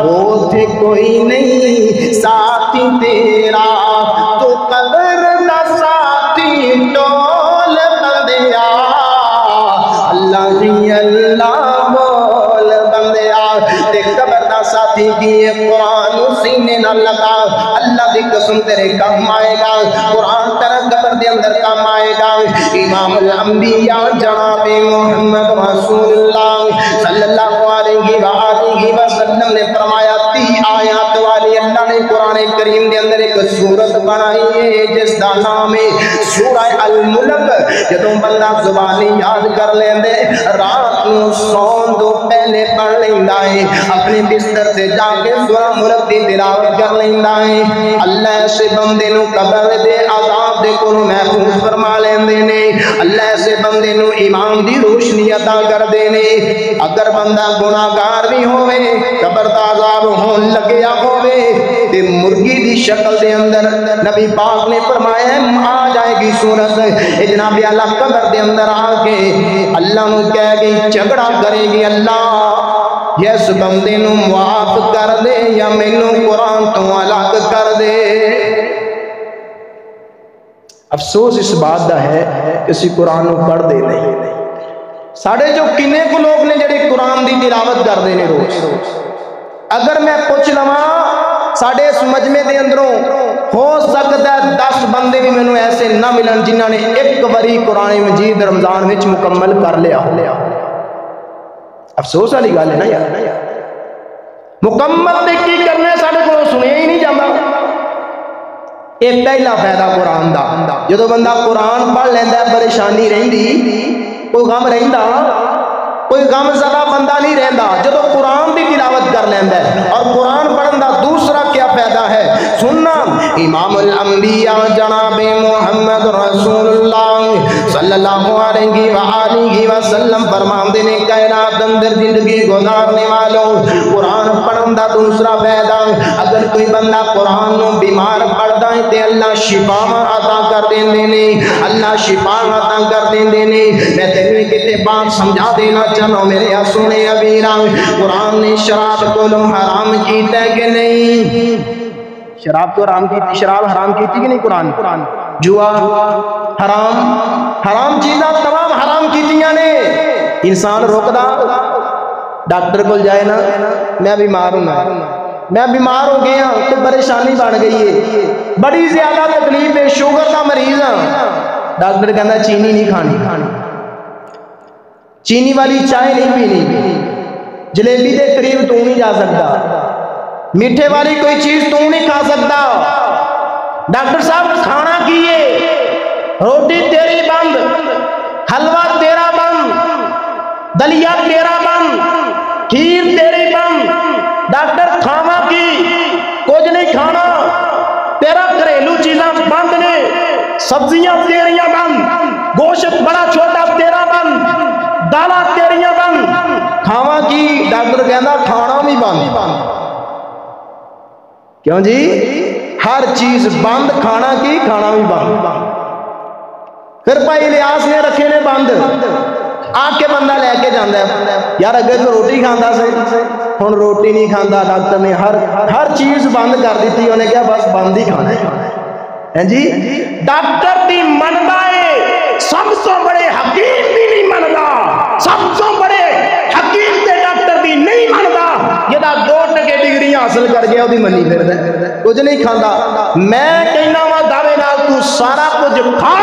اوتھے کوئی نہیں ساتھی تیرا، تو قبر دا ساتھی ٹول بندیا، اللہ ہی اللہ بول بندیا، تے قبر دا ساتھی کیے قرآن سینے نہ لگا، اللہ دی قسم تیرے کام آئے گا، قرآن تیرے قبر دے اندر کام آئے گا۔ امام الانبیاء جناب محمد رسول اللہ صلی اللہ علیہ وآلہ وسلم نے فرمایا 30 آیات والی اللہ نے قرآن کریم دے اندر ایک سورت بنائی ہے جس دا نام ہے سورہ الملک۔ جدوں بندہ زبانی یاد کر لیندے رات نو سون دو پہلے پڑھ لیندا ہے، اپنے بستر سے جا کے سورہ ملک دی تلاوت کر لیندا ہے، اللہ سے بندے نو قبر دے عذاب دے کولوں محفوظ فرما لیندے نے، اللہ سے بندے نو ایمان دی روشنی عطا کر دے نے۔ اگر بندہ گناہگار بھی ہوئے قبر دا عذاب ہون لگیا ہوئے تے مرغی دی شکل دے اندر نبی پاک نے فرمایا آ جائے گی صورت، جناب اللہ قبر دے اندر آ کے اللہ نو کہے گی جھگڑا کرے گی، اللہ یس بندے نو معاف کر دے یا مینوں قرآن تو الگ کر دے۔ افسوس اس بات دا ہے کہ اسی قرآن نو پڑھ دے نہیں، ساڑھے جو کنے کو لوگ نے جڑے قرآن دی تلاوت کر دے نے روز، اگر میں پوچھ لواں ساڑھے اس مجمع دے اندروں ہو سکتا ہے 10 بندے بھی میں نے ایسے نہ ملن جنہاں نے ایک وری قرآن مجید رمضان وچ مکمل کر لیا۔ افسوس والی گل ہے نا یار، مکمل تے کی کرنے ساڑھے کو سنیا ہی نہیں جاتا۔ یہ پہلا فائدہ قرآن دا، جدو بندہ قرآن پڑھ لیندا ہے پریشانی رہندی، کوئی غم رہندا، کوئی غم زدہ بندہ نہیں رہندا جدو قرآن دی تلاوت کر لیندا ہے۔ اور قرآن پڑھن دا دوسرا کیا فائدہ ہے سننا، امام الانبیاء جناب محمد رسول اللہ صلی اللہ علیہ وآلہ وسلم فرماندے نے کائنات اندر زندگی گزارنے والوں قرآن پڑھن دا دوسرا فائدہ، اگر کوئی بندہ قرآن نو بیمار پڑھدا ہے تے اللہ شفا عطا کر دیندے نے، اللہ شفا عطا کر دیندے نے۔ میں تینوں کتے بات سمجھا دینا چاہوں میرے سونے ابیراں، قرآن نے شراب کو حرام کیتا ہے کہ نہیں؟ شراب تو حرام کی، شراب حرام کی تھی کہ نہیں؟ قرآن جوا حرام چیزاں تمام حرام کیتیاں نے۔ انسان روکدا ڈاکٹر کو جائے نا میں بیمار ہوں، میں بیمار ہو گیا تو پریشانی بن گئی ہے، بڑی زیادہ تکلیف ہے، شوگر کا مریض ہاں، ڈاکٹر کہنا چینی نہیں کھانی، چینی والی چائے نہیں پینی، جلیبی دے قریب تو نہیں جا سکتا، میٹھے والی کوئی چیز تو نہیں کھا سکتا۔ ڈاکٹر صاحب کھانا کیے، روٹی تیری بند، حلوہ تیرا بند، دلیا تیرا بند، کھیر تیری بند، ڈاکٹر کھانا کی کچھ نہیں کھانا، تیرا گھریلو چیزاں بند نے، سبزیاں تیریاں بند، گوشت بڑا چھوٹا تیرا بند، دالا تیریاں بند، کھاوا کی ڈاکٹر کہنا کھانا بھی بند۔ کیوں جی؟ ہر چیز بند، کھانا کی کھانا بھی بند۔ پھر بھائی الیاس نے رکھے نے بند، آ کے بندہ لے کے جانا ہے یار اگر تو روٹی کھانا سے ہن روٹی نہیں کھانا ڈاکٹر نے ہر چیز بند کر دیتی انہیں کیا بس بند ہی کھانا ہے جی ڈاکٹر دی مندا ہے سب تو بڑے حکیم دی نہیں مندا سب تو بڑے حکیم تے ڈاکٹر دی نہیں مندا جہاں 2 ٹکے ڈگری حاصل کر گیا وہ منی پھردا کچھ نہیں کھانا میں کہنا وا دعوے نال تو سارا کچھ کھا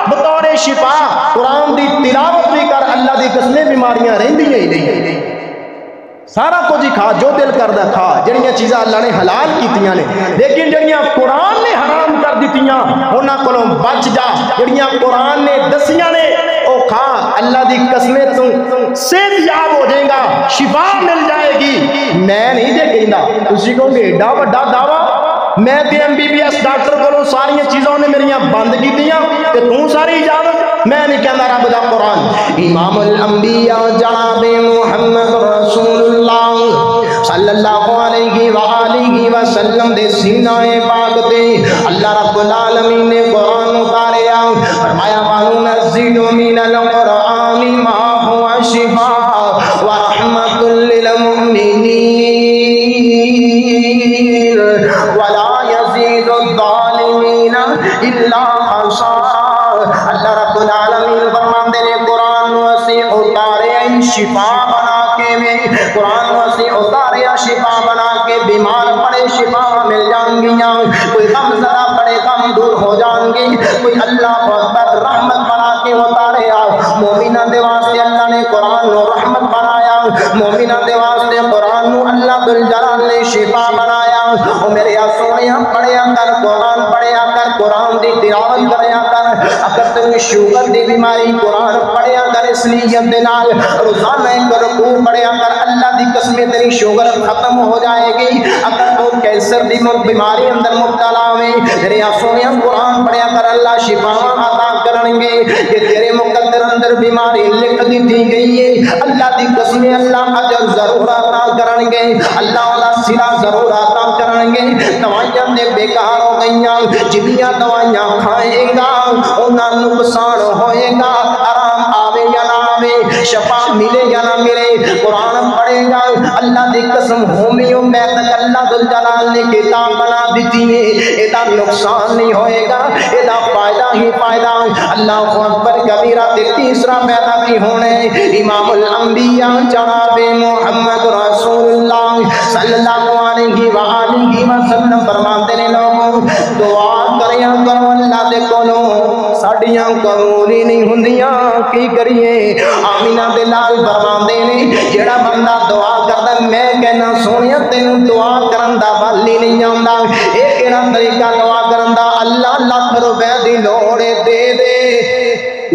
بطور شفا قرآن دی تلاوت بھی کر اللہ دی قسمیں بیماریاں رہندیاں ہی نہیں سارا کچھ ہی کھا جو دل کردا کھا جڑیاں چیزاں اللہ نے حلال کیتیاں نے لیکن جڑیاں قرآن نے حرام کر دتیاں انہاں کولوں بچ جا جڑیاں قرآن نے دسیاں نے او کھا اللہ دی قسمیں تو صحت یاب ہو جائے گا شفا مل جائے گی میں نہیں دے کہندا تسی کہو گے ایڈا بڑا دعویٰ میں تے MBBS ڈاکٹر کولوں ساری چیزاں نے میریاں بند کیتیاں تے تو ساری اجازت میں نہیں کہندا رب دا قرآن امام الانبیاء جناب محمد رسول اللہ صلی اللہ علیہ وآلہ وسلم دے سینہ پاک تے اللہ رب العالمین نے قرآن اتاریا فرمایا وَنُنَزِّلُ مِنَ الْقُرْآنِ مَا هُوَ شِفَاءٌ وَرَحْمَةٌ لِّلْمُؤْمِنِينَ وَلَا يَزِيدُ الظَّالِمِينَ إِلَّا خَسَارًا اللہ رب العالمین فرماتے ہیں قرآن وسیع اتارے شفا بنا کے میں قرآن وسیع اتارے شفا بنا کے بیمار پڑے شفا مل جائیں گیاں کوئی غم زدہ پڑے غم دور ہو جائیں گے کوئی اللہ اکبر رحمت بنا کے اتارے مومنہ دے واسطے اللہ نے قرآن و رحمت بنایا مومنہ دے واسطے قرآن و اللہ ذوالجلال نے شفا بنایا او میرے سونیا پڑھیا کر قرآن پڑھیا کر قرآن دی تلاوت کریا کر اگر تم شوگر دی بیماری قرآن پڑھیا کر اس نیت دے نال روزانہ ایک رکوع پڑھیا کر اللہ دی قسمیں تیری شوگر ختم ہو جائے گی اگر تو کینسر دی بیماری اندر مبتلا ہوئے میرے سونیا قرآن پڑھیا کر اللہ شفا عطا کریں گے کہ تیرے مقدر اندر بیماری لکھ دی تھی گئی ہے اللہ دی قسمیں اللہ اجر ضرور عطا کریں گے اللہ والا سلا ضرور عطا کریں گے دوائیاں دے بیکار ہو گئیاں جنیاں دوائیاں کھائیں گا انہاں نقصان ہوئے گا آرام آوے یا نہ آوے شفا ملے یا نہ ملے قرآن پڑھے گا اللہ دی قسم ہومیوں میں تک اللہ ذوالجلال نے کتاب بنا دیتی ہے ایدہ نقصان نہیں ہوئے گا ایدہ فائدہ ہی فائدہ اللہ اکبر کبیرہ تیسرا پیدا کی ہونے امام الانبیاء جناب محمد رسول اللہ صلی اللہ علیہ وآلہ وسلم فرماتے ہیں لوگوں دعا کریاں کرو اللہ دے کولوں ساڑیاں قبولی نہیں ہوندیاں کی کریے آمینہ دے لال فرماتے ہیں جڑا بندہ دعا کردا میں کہنا سونیا تینوں دعا کرن دا والی نہیں آندا اے کیڑا طریقہ دعا کرن دا اللہ لاکھ روپے دی لوڑ دے دے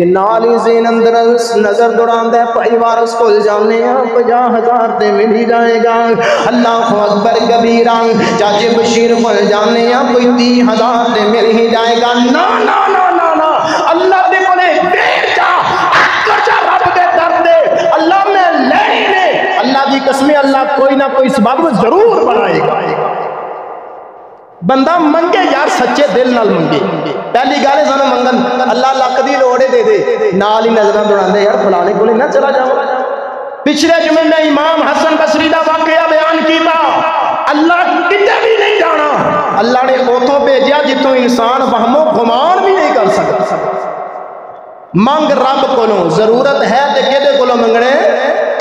نالی زین اندر نظر دوڑاندہ ہے پہی وارس کھل جانے ہیں 50,000 تے مل ہی جائے گا اللہ اکبر کبیرہ چاچے بشیر کھل جانے ہیں کوئی 30,000 تے مل ہی جائے گا نا نا نا نا نا اللہ دے منے دیر جا اکر جا رب دے در دے اللہ میں لینے اللہ دی قسمیں اللہ کوئی نہ کوئی سبب ضرور بنائے گا بندہ منگے یار سچے دل نال منگے پہلی گالے سانو منگن اللہ لکھ دی لوڑے دے دے نال ہی نظرہ دوڑان دے یار فلانے کو نہ چلا جاؤ پچھلے جمعے میں امام حسن بصری دا واقعہ بیان کیتا اللہ کتے بھی نہیں جانا اللہ نے اوتھوں بھیجیا جتوں انسان وہم و گمان بھی نہیں کر سکتا منگ رب کولوں ضرورت ہے تے کدے کولوں منگنے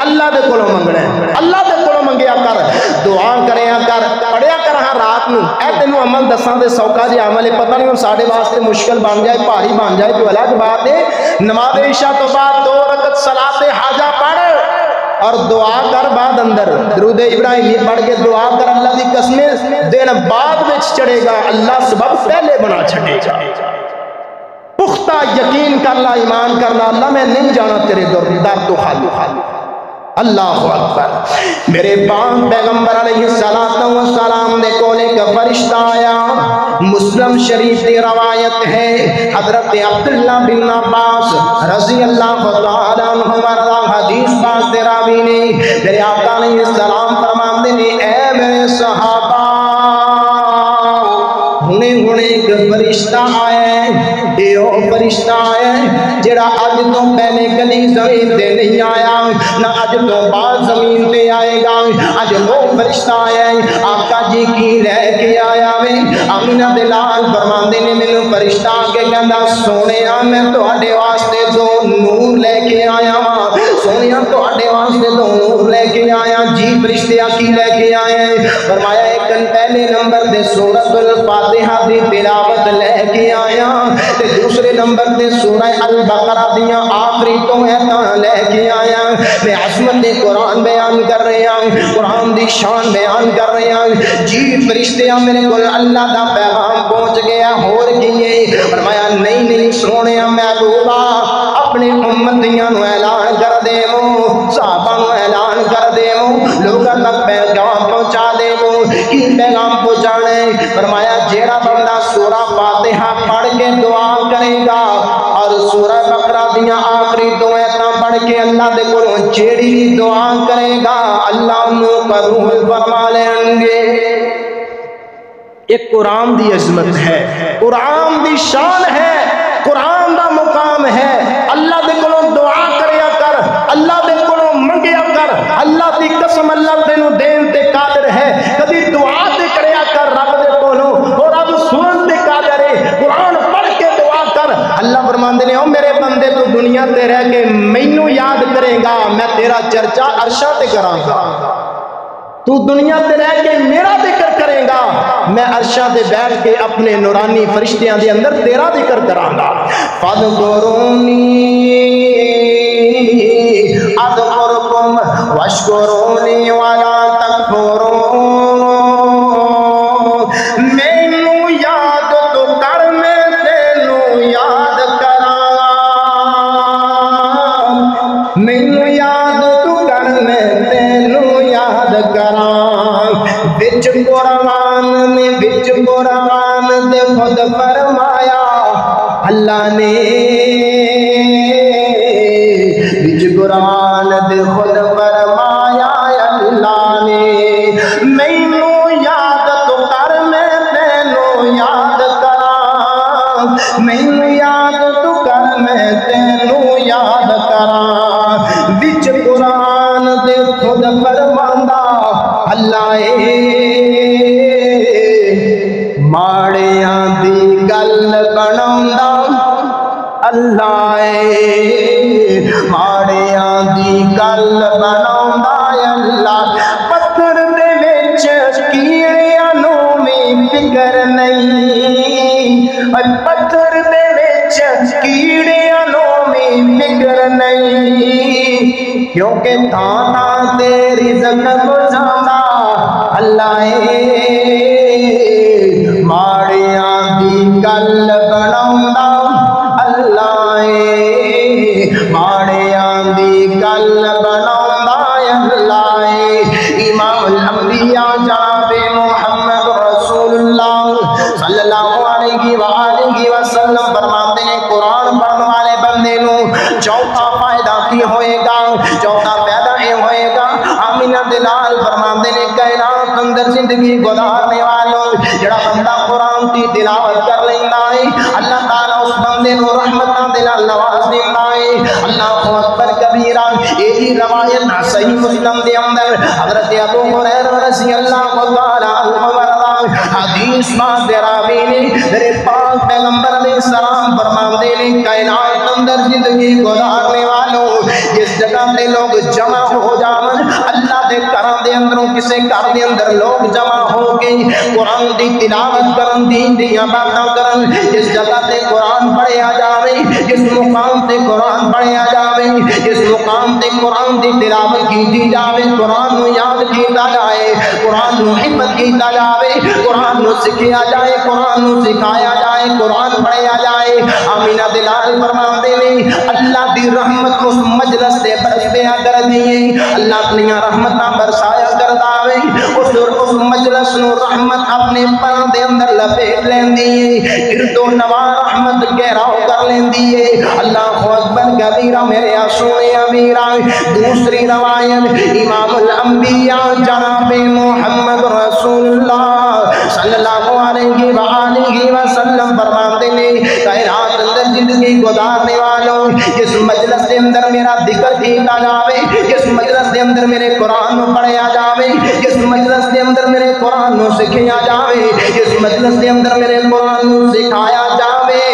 اللہ دے کولوں منگنے اللہ دے کولوں منگیا کر دعا کریا کر پڑھیا کر ہاں رات نو اے تینوں عمل دساں دے سوکھا جے عمل پتہ نہیں ہن ساڈے واسطے مشکل بن جائے بھاری بن جائے تو الگ بات ہے نماز عشاء تو بعد 2 رکعت صلاۃ حاجہ پڑھ اور دعا کر بعد اندر درود ابراہیمی پڑھ کے دعا کر اللہ دی قسمیں دن بعد وچ چڑھے گا اللہ سبب پہلے بنا چھڑے گا پختہ یقین کر لا ایمان کر لا اللہ میں نہیں جانا تیرے در تو خالی اللہ اکبر میرے پاک پیغمبر علیہ السلام دے کولے کا فرشتہ آیا مسلم شریف دی روایت ہے حضرت عبداللہ بن عباس رضی اللہ تعالیٰ عنہ حدیث پاس دے راوی نے میرے آقا علیہ السلام فرماندے نے اے میرے صحابہ ہونے ایک فرشتہ آئے یہ وہ فرشتہ ہے جڑا اج تو پہلے کبھی زمین تے نہیں آیا نہ اج تو بعد زمین تے آئے گا اج وہ فرشتہ ہے آقا جی کی لے کے آیا وے آمینہ دے لال فرماندے نے مینوں فرشتہ کے کہندا سونیا میں تواڈے واسطے دو نور لے کے آیا ہاں سونیا تواڈے واسطے دو نور لے کے آیا جی فرشتے کی لے کے آئے فرمایا ایک پہلے نمبر دے سورۃ الفاتحہ دی تلاوت لے کے آیا تے دوسرے نمبر دے سورہ البقرہ دیاں آخری تو ایتاں لے کے آیا میں عظمت قرآن بیان کر رہا ہوں قرآن دی شان بیان کر رہا ہوں جی فرشتیاں میرے کو اللہ دا پیغام پہنچ گیا اور کیے فرمایا نہیں سونیا محبوبہ اپنے امتیاں نو اعلان کر دے صحابہ نو اعلان کر دے لوگاں تک پیغام پہنچا دے کی پیغام پہنچانے فرمایا جیڑا بندہ سورہ فاتحہ پڑھ کے دعا کرے گا اور سورہ بقرہ دیاں آخری دو ایتاں پڑھ کے اللہ دے کولوں جیڑی بھی دعا کرے گا اللہ انہوں قبول فرما لیں گے ایک قرآن دی عظمت ہے قرآن دی شان ہے قرآن دا مقام ہے اللہ دے کولوں دعا کریا کر اللہ دے کولوں منگیا کر اللہ دی قسم اللہ تینوں دین تے قادر ہے کبھی دعا تے کریا کر رب دے کولوں اور رب سنن تے قادر ہے قرآن پڑھ کے دعا کر اللہ فرماندے نے او میرے بندے تو دنیا تے رہ کے مینوں یاد کرے گا میں تیرا چرچا عرشاں تے کراں گا تو دنیا تے رہ کے میرا ذکر کرے گا میں عرشاں تے بیٹھ کے اپنے نورانی فرشتیاں دے اندر تیرا ذکر کراں گا فاذکرونی اذکرکم واشکرونی ولا تکفرون مینوں یاد تو کر میں تینوں یاد کراں مینوں یاد تو کر میں تینوں یاد کراں وچ قرآن دے خود فرمایا اللہ نے وچ قرآن دے خود فرمایا اللہ نے مینوں یاد تو کر میں تینوں یاد کراں مینوں یاد تو کر میں تینوں یاد کراں وچ قرآن دے خود فرماندا اللہ ماڑیاں دی گل بناوندا اللہ ماڑیاں دی گل بناوندا اللہ پتھر دے وچ کیڑیاں نوں وی فکر نہیں پتھر دے وچ کیڑیاں نوں وی فکر نہیں کیونکہ تھاں تے رزق گزاندا اللہ ماڑیاں دی گل بناوندا اللہ ماڑیاں دی گل بناوندا اللہ امام الانبیاء جناب محمد رسول اللہ صلی اللہ علیہ وآلہ وسلم فرماتے ہیں قرآن پڑھنے والے بندے نو چوتھا فائدہ کی ہوئے گا چوتھا فائدہ یہ ہوئے گا آمینہ دلال فرماتے ہیں کائنات اندر زندگی گزارنے والوں جڑا بندہ قرآن کی تلاوت کر لینا ہے اللہ تعالیٰ اس بندے نو رحمتاں دے نال نواز دیندا ہے اللہ اکبر کبیرہ یہ روایت صحیح مسلم دے اندر حضرت ابو ہریرہ رضی اللہ تعالیٰ عنہ حدیث بات راوی نے میرے پاک پیغمبر علیہ السلام فرماتے ہیں کائنات اندر زندگی گزارنے والوں جس جگہ تے لوگ جمع ہو جاون اللہ دے گھراں دے اندروں کسے گھر دے اندر لوگ جمع ہو کے قرآن دی تلاوت کرن دین دیاں باتاں کرن جس جگہ تے قرآن پڑھیا جاوے جس مقام تے قرآن پڑھیا جاوے جس مقام تے قرآن دی تلاوت کیتی جاوے قرآن نو یاد کیتا جائے قرآن نو حفظ کیتا جاوے قرآن نو سکھیا جائے قرآن نو سکھایا جائے قرآن پڑھیا جائے آمینہ دلال فرماندے نے اللہ دی رحمت اس مجلس سے برسیا کر دیئے اللہ اپنی رحمتاں برسایا کر داوے اس مجلس نو رحمت اپنے پر دے اندر لپیٹ لین دیئے گرد و نوا رحمت گہراؤ کر لین دیئے اللہ اکبر کبیرہ میرے سونے امیرہ دوسری روایت امام الانبیاء جناب محمد رسول اللہ صلی اللہ علیہ وآلہ وسلم فرماتے نے کائنات قرآن نو سکھیا جاوے، اس مجلس دے اندر میرے قرآن نو سکھایا جاوے۔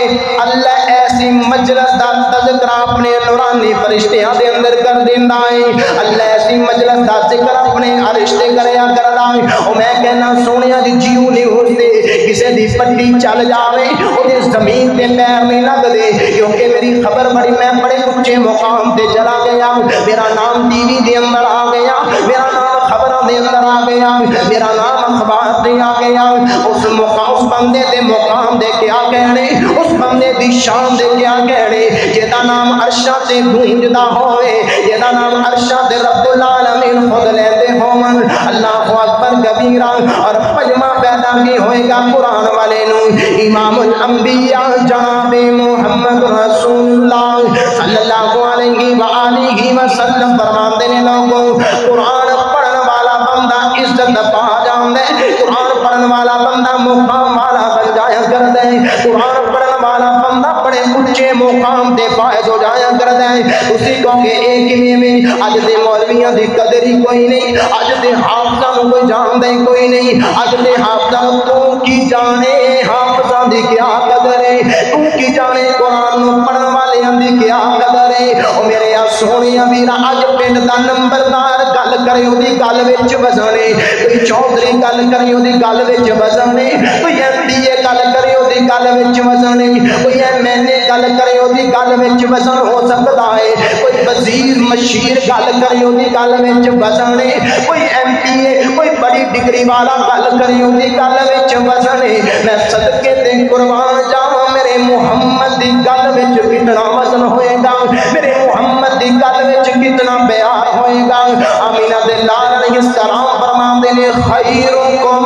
اللہ ایسی مجلس دا تذکرہ اپنے نورانی فرشتیاں دے اندر کر دیندا ہے، اللہ ایسی مجلس دا ذکر اپنے عرش تے کریا کردا ہے۔ او میں کہنا سونیا دی جیو نہیں ہوندے، کسے دی پٹی چل جاوے او دے زمین تے پیر نہیں لگدے، کیونکہ میری خبر بڑی میں بڑے اونچے مقام تے چلا گیا، میرا نام ٹی وی دے اندر آ گیا، میرا نام خبروں دے اندر آ گیا، میرا نام اخبار تے آ گیا۔ اس مقام اس بندے دے مقام دے کیا کہنے، اس بندے دی شان دے کیا کہنے، جدا نام عرشاں تے گونجدا ہوئے، جدا نام عرشاں تے رب العالمین خود لیندے ہون۔ اللہ اکبر کبیرہ۔ اور پجمہ پیدا کی ہوئے گا قرآن والے نو، امام الانبیاء جناب محمد رسول اللہ صلی اللہ علیہ وآلہ وسلم فرماتے ہیں لوگوں قرآن پڑھن والا بندہ عزت پا جاندے، قرآن پڑھن والا بندہ مقام والا بن جایا کردے، قرآن پڑھن والا بندہ بڑے اونچے مقام تے فائز ہو جایا کردے۔ اسی کو کہ ایک میں اج دے مولویاں دی قدر ہی کوئی نہیں، اج دے حافظاں نوں کوئی جاندے کوئی نہیں، اج دے حافظاں تو کی جانے حافظاں دی کیا قدر ہے، تو کی جانے قرآن نوں پڑھن والیاں دی کیا قدر ہے۔ او میرے سونیا ویرا اج پنڈ دا نمبردار گل کرے او دی گل وچ وزنے، کوئی چودھری گل کرے او دی گل وچ وزنے، کوئی ایم پی اے گل کرے او دی گل وچ وزنے، کوئی ایم این اے گل کرے او دی گل وچ وزن ہو سکتا ہے، کوئی وزیر مشیر گل کرے او دی گل وچ وزنے، کوئی ایم پی اے کوئی بڑی ڈگری والا گل کرے او دی گل وچ وزنے۔ میں صدقے تے قربان جاواں میرے محمد دی گل وچ کتنا وزن ہوئے گا، میرے محمد دی گل وچ کتنا پیار ہوئے گا۔ آمینہ دے لال علیہ السلام فرماندے نے خیرکم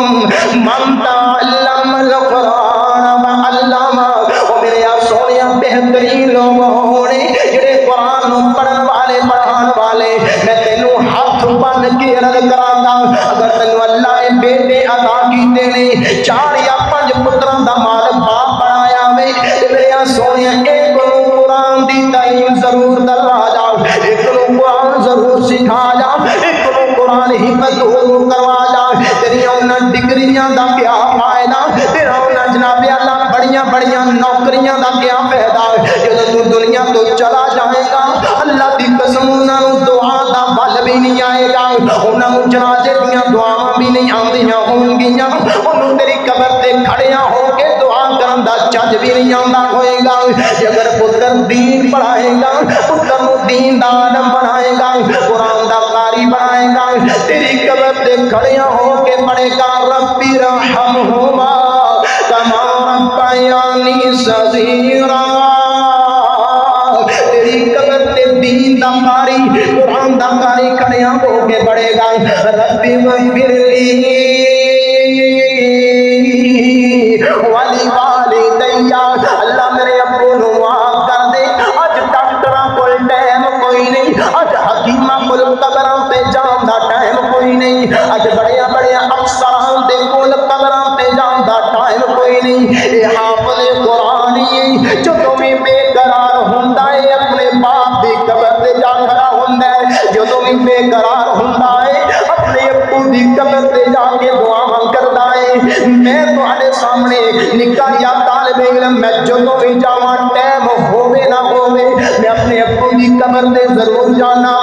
من تعلم القرآن وعلمہ، او میرے سونیا بہترین لوگ ہونے جڑے قرآن نوں پڑھن والے پڑھان والے۔ میں تینوں ہاتھ بن کے عرض کراں گا اگر تینوں اللہ نے بیٹے عطا کیتے نے 4 یا 5 پتراں دا مالک باپ بنایا وے تے میرے سونیا ایک نوں قرآن دی تعلیم ضرور دلوا جاؤ، ایک نوں قرآن ضرور سکھا جاؤ، ایک نوں قرآن حفظ ضرور کروا جاؤ۔ تیریاں انہاں ڈگریاں دا کیا فائدہ، تیرا انہاں جناب اللہ بڑیاں بڑیاں نوکریاں دا کیا فائدہ، جدوں تو دنیا تو چلا جائے گا اللہ دی قسم انہاں نوں دعا دا بل بھی نہیں آئے گا، انہاں نوں جنازے دیاں دعاواں بھی نہیں آندیاں ہون گیاں، انہوں تیری قبر تے کھڑیاں ہو کے دعا کرن دا چج بھی نہیں آندا ہوئے گا۔ اگر پتر دین پڑھائے گا، پتر نوں دین دا عالم بنائے گا، قرآن دا قاری بنائے گا، تیری قبر تے کھڑیاں ہو کے پڑھے گا ربی رحمہما کما ربیانی صغیرا، تیری قبر تے دین دا قاری قرآن دا قاری کھڑیاں ہو کے پڑھے گا ربی مغفر لی والی والدیا، اللہ میرے ابو نوں معاف کر دے۔ اج ڈاکٹراں کول ٹائم کوئی نہیں، اج حکیماں کول قبراں تے جان دا ٹائم کوئی نہیں، اج بڑیاں بڑیاں افسراں دے کول قبراں تے جان دا ٹائم کوئی نہیں۔ اے حافظ قرآن ہی جدوں بھی بے قرار ہوندا ہے اپنے باپ دی قبر تے جا کھڑا ہوندا ہے، جدوں بھی بے قرار ہوندا ہے اپنے ابو دی قبر تے جا کے دعاواں کردا ہے۔ میں تواڈے سامنے نکا یا طالب علم میں جدوں بھی جاواں ٹائم ہووے نہ ہووے میں اپنے ابو دی قبر تے ضرور جانا۔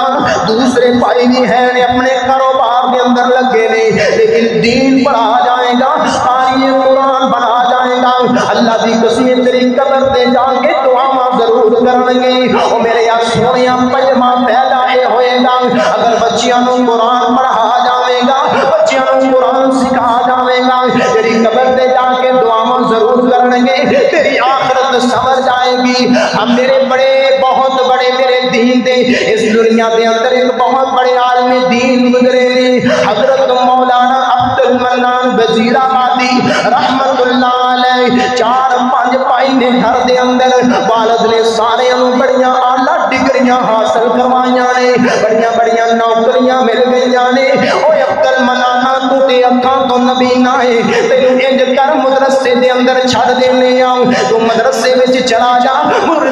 دوسرے بھائی بھی ہیں اپنے کاروبار کے اندر لگے نے لیکن دین پڑھا جائے گا، قاری قرآن بنا جائے گا، اللہ دی قسم تیری قبر تے جا کے دعاواں ضرور کرن گے۔ او میرے سونیا پجما پیدا ہوئے گا اگر بچیاں نوں قرآن پڑھا جاوے گا، بچیاں نوں قرآن سکھا جاوے گا، تیری قبر تے جا کے دعاواں ضرور کرن گے، تیری آخرت سنور جائے گی۔ ہم میرے بڑے بہت بڑے میرے دین دے اس دنیا دے اندر ایک بہت بڑے عالم دین گزرے نے حضرت مولانا عبد المنان وزیر آبادی رحمت اللہ علیہ، 4-5 بھائی نے گھر دے اندر، والد نے سارے انہوں بڑیاں اعلیٰ ڈگریاں حاصل کروائیاں نے، بڑیاں بڑیاں نوکریاں مل گئیاں نے۔ اوے عبد المنان تو تے اکھاں تو نبی نہ ہے، تینوں انج کر مدرسے دے اندر چھڑ دینے آؤ، تو مدرسے وچ چلا جا،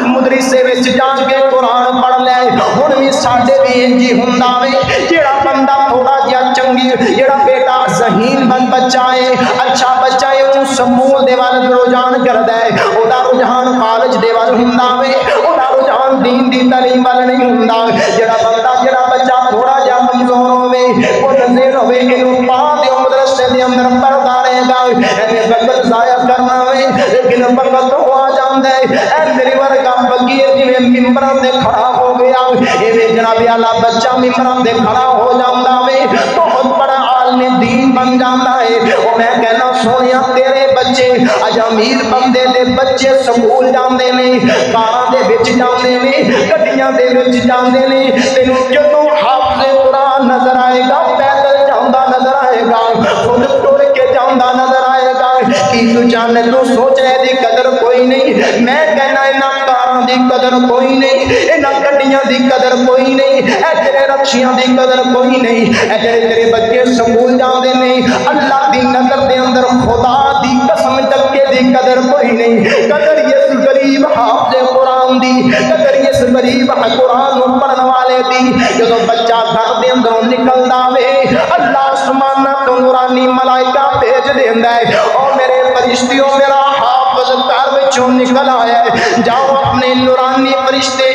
مدرسے وچ جا کے قرآن پڑھ لے۔ ہن وی ساڈے بھی انج ہی ہوندا وے، جیڑا بندہ تھوڑا جہا چنگا چنگی جڑا بیٹا ذہین بن بچہ ہے اچھا بچہ ہے وہ سکول دے وال رجحان کردا ہے او دا رجحان کالج دے وال ہوندا وے او دا رجحان دین دی تعلیم وال نہیں ہوندا جڑا بندہ جڑا بچہ تھوڑا جا کمزور ہوے او نظر ہوے اینو پاک دے مدرسے دے اندر پڑھدا رہے گا ایویں وقت ضائع کرنا وے لیکن وقت ہو آ جاندا ہے اے میرے ورگا فقیر جویں ممبراں تے کھڑا ہو گیا ایویں جناب اعلی بچہ ممبراں تے کھڑا ہو جاندا وے بہت بڑا عالم دین بن جاندا ہے او میں کہنا سونیا تیرے بچے اج امیر بندے دے بچے سکول جاندے نے کاراں دے وچ جاندے نے گڈیاں دے وچ جاندے نے تینوں جدوں حافظ قرآن نظر آئے گا پیدل جاندا نظر آئے گا خود ٹر کے جاندا نظر آئے گا کی تو جانے تو سوچ رہے دی قدر کوئی نہیں میں کہنا انہاں کاراں دی قدر کوئی نہیں انہاں گڈیاں دی قدر کوئی نہیں اے تیرے رکشیاں دی قدر کوئی نہیں اے تیرے بچے سکول جاندے نے اللہ دی نظر دے اندر خدا دی قسم ٹکے دی قدر کوئی نہیں قدر اس غریب حافظ قرآن دی قدر اس غریب قرآن پڑھن والے دی جدوں بچہ گھر دے اندروں نکلدا وے اللہ آسمانہ تو نورانی ملائکہ بھیج دیندا ہے او میرے فرشتیوں میرا حافظ گھر وچوں نکل آیا ہے جاؤ اپنے نورانی فرشتے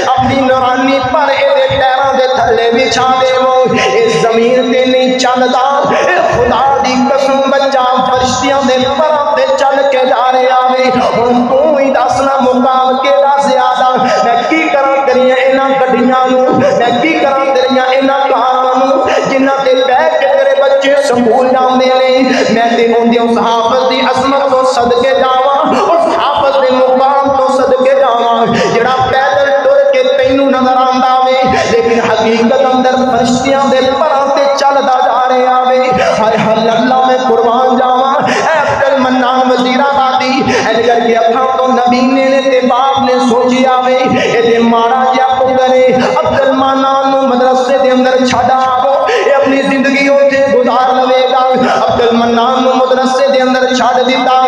اپنی نورانی پر اے پیراں دے تھلے بچھا دیو اس زمین تے نہیں چلدا اے خدا دی قسم بچہ فرشتیاں دے پراں تے چل کے جا رہا وے ہن تو ہی دسنا مقام کیڑا زیادہ میں کی کراں تیریاں انہاں گڈیاں نوں میں کی کراں تیریاں انہاں کاراں نوں جنہاں تے بیٹھ کے تیرے بچے سکول جاندے نے میں تے ہوندے اس حافظ دی عظمت تو صدقے جاواں اس حافظ دے مقام تو صدقے جاواں جڑا پیدل ٹر کے تینوں نظر آندا وے لیکن حقیقت اندر فرشتیاں دے پراں تے چلدا جا رہا وے ہائے ہائے اللہ میں قربان جاواں اے عبد المنان وزیر آبادی اے کر کے اکھاں تو نبی نے تے باپ نے سوچیا وے اے تے ماڑا جا پتر عبد المنان نو مدرسے دے اندر چھڈا آو اے اپنی زندگی اوتھے گزار لوے گا عبد المنان نو مدرسے دے اندر چھڈ دیتا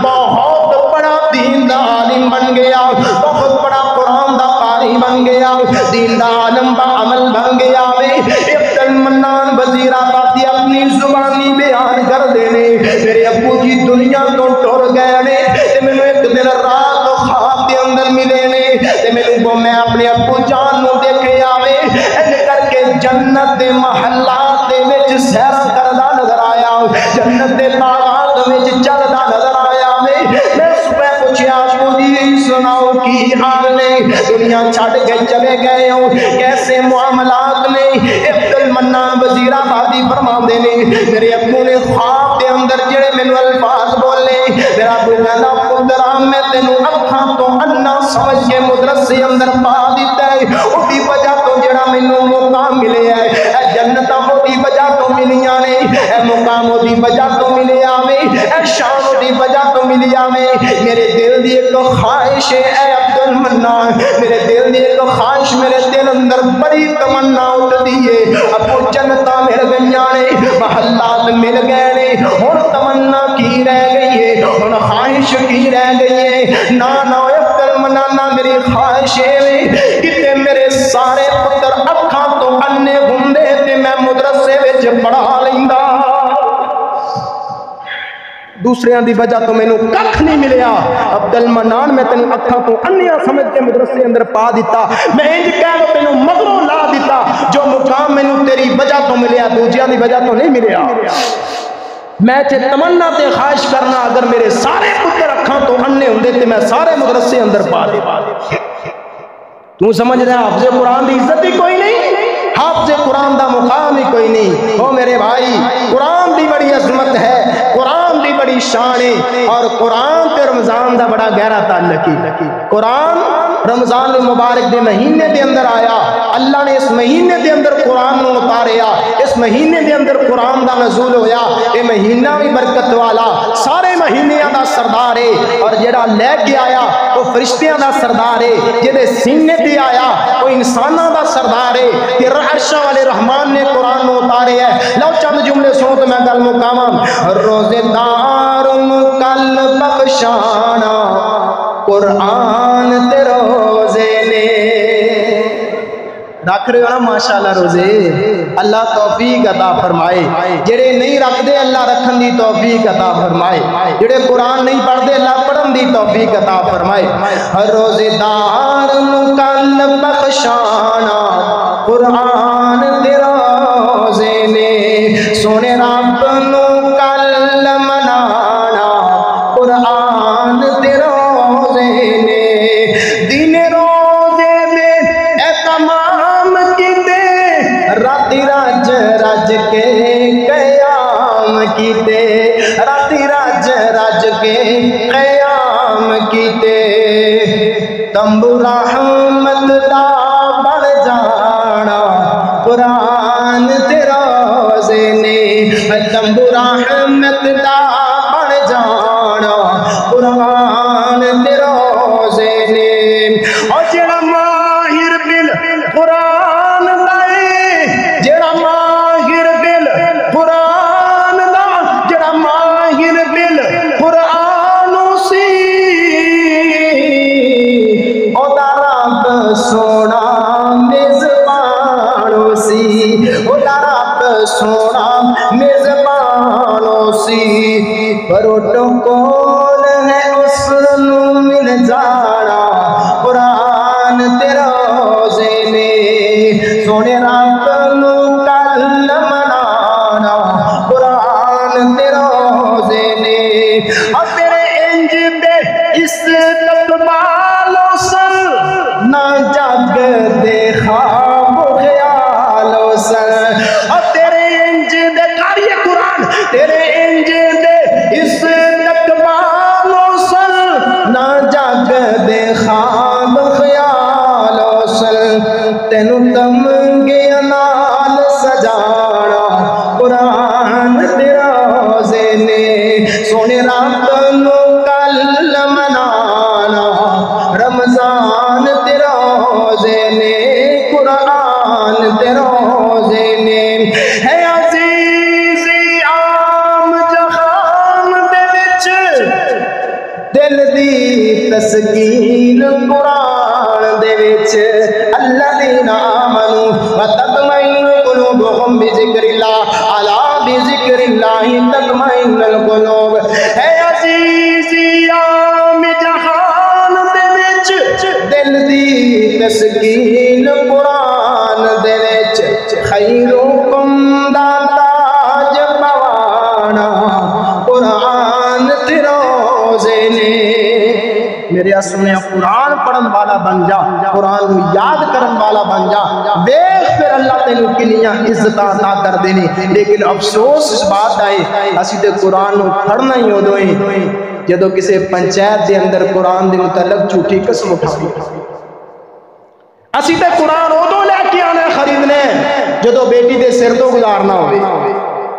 بہت بڑا دین دا عالم بن گیا بہت بڑا قرآن دا قاری بن گیا دین دا عالم با عمل بن گیا عبد المنان وزیر آبادی اپنی زبانی بیان کر دینے میرے ابو جی دنیا تو ٹر گئے نے تے مینوں ایک دن رات خواب دے اندر ملے نے تے مینوں میں اپنے ابو جان نو دیکھے آوے اج کر کے جنت دے محلات دے وچ سیرا کردا نظر آیا جنت دے باغات وچ چلدا نظر آیا میں صبح پوچھیا ابو جی سناؤ کی حال نے دنیا چھڈ کے چلے گئے ہو کیسے معاملات نے عبد المنان وزیر آبادی فرماندے نے میرے ابو نے خواب دے اندر جڑے مینوں الفاظ بولے میرا ابو کہندا پترا میں تینوں اکھاں تو انا سمجھ کے مدرسے اندر پا دیتا ہے اودی وجہ تو جڑا مینوں مقام ملے ہے اے جنتاں اودی وجہ تو ملیاں نے اے مقام اودی وجہ تو ملیا میں اے شان اودی وجہ تو ملیا میں میرے دل دی ایک خواہش ہے اے عبد المنان میرے دل دی ایک خواہش میرے دل اندر بڑی تمنا اٹھدی ہے ابو جنتاں مل گئیاں نے محلات مل گئے نے ہن تمنا کی رہ گئی ہے ہن خواہش کی رہ گئی ہے نا عبد المنان میری خواہش ہے کہ میرے سارے پتر اکھاں تو انے ہوندے تے میں مدرسے وچ پڑھا لیندا دوسریاں دی وجہ تو مینوں ککھ نہیں ملیا عبد المنان میں تینوں اکھاں تو انیاں سمجھ کے مدرسے اندر پا دیتا میں انج کہہ لو تینوں مگروں لا دیتا جو مقام مینوں تیری وجہ تو ملیا دوجیاں دی وجہ تو نہیں ملیا میں تے تمنا تے خواہش کرنا اگر میرے سارے پتر اکھاں تو انے ہوندے تے میں سارے مدرسے اندر پا دیتا تو سمجھ رہا حافظ قرآن دی عزت ہی کوئی نہیں حافظ قرآن دا مقام ہی کوئی نہیں او میرے بھائی قرآن دی بڑی عظمت ہے قرآن دی بڑی شان ہے اور قرآن تے رمضان دا بڑا گہرا تعلق ہے قرآن رمضان المبارک دے مہینے دے اندر آیا اللہ نے اس مہینے دے اندر قرآن نو اتاریا اس مہینے دے اندر قرآن دا نزول ہویا اے مہینہ بھی برکت والا سارے مہینیاں دا سردار ہے اور جڑا لے کے آیا وہ فرشتیاں دا سردار ہے جڑے سینے تے آیا وہ انساناں دا سردار ہے کہ عرشاں والے رحمان نے قرآن نو اتارے ہے لو چند جملے سنو تو میں گل مکاواں روزے دار کل بخشانا قرآن تے روزے نے رکھ رکھ رہے ہو نا ماشاءاللہ روزے اللہ توفیق عطا فرمائے جڑے نہیں رکھ دے اللہ رکھن دی توفیق عطا فرمائے جڑے قرآن نہیں پڑھ دے اللہ پڑھن دی توفیق عطا فرمائے ہر روزے دار کل بخشانا قرآن دے روزے نے سونے رب نو کل منانا قرآن دے روزے نے دن روزے دے اہتمام کیتے راتی رج رج کے قیام کیتے راتی رج رج کے قیام کیتے تمبو رحمت دا بڑھ جانا قرآن دے روزے نے تمبو رحمت دا بڑھ جانا قرآن دے روزے نے اور جڑا ماہر بل قرآن دائے جڑا ماہر بل قرآن دا جڑا ماہر بل قرآن سی او دا رب سونا میزبانو سی او دا رب سونا میزبانو سی پروٹوکول ہے اس نو مل جانا قرآن دے روزے نے سونے رب نو کل منانا قرآن دے روزے نے اور تیرے انج دے استقبالو سن نہ جگ دے خواب خیالو سن اور تیرے انج دے کاری قرآن تیرے انج دے استقبالو سن نہ جگ دے خواب خیالو سن تینو تمگے نال سجانا قرآن دے روزے نے سونے رات نو کل منانا رمضان دے روزے نے قرآن دے روزے نے ہے عزیزی عام جہان دے وچ دل دی تسکین قرآن دے وچ الذین آمنوا وتطمئن قلوبهم بذکر اللہ الا بذکر اللہ تطمئن القلوب اے عزیزی عام جہان دے وچ دل دی تسکین قرآن دے وچ خیرکم دا تاج پوانا قرآن دے روزے نے میرے سنے قرآن پڑھن والا بن جا قرآن کو یاد کرن والا بن جا دیکھ پھر اللہ تینوں کنیاں عزت عطا کر دینے لیکن افسوس اس بات آئے اسی تے قرآن کو پڑھنا ہی ہو دوئیں جدو کسی پنچایت دے اندر قرآن دے متعلق جھوٹی قسم اٹھائی اسی تے قرآن ہو دو لے کے آنے خریدنے جدو بیٹی دے سر تو گزارنا ہوئے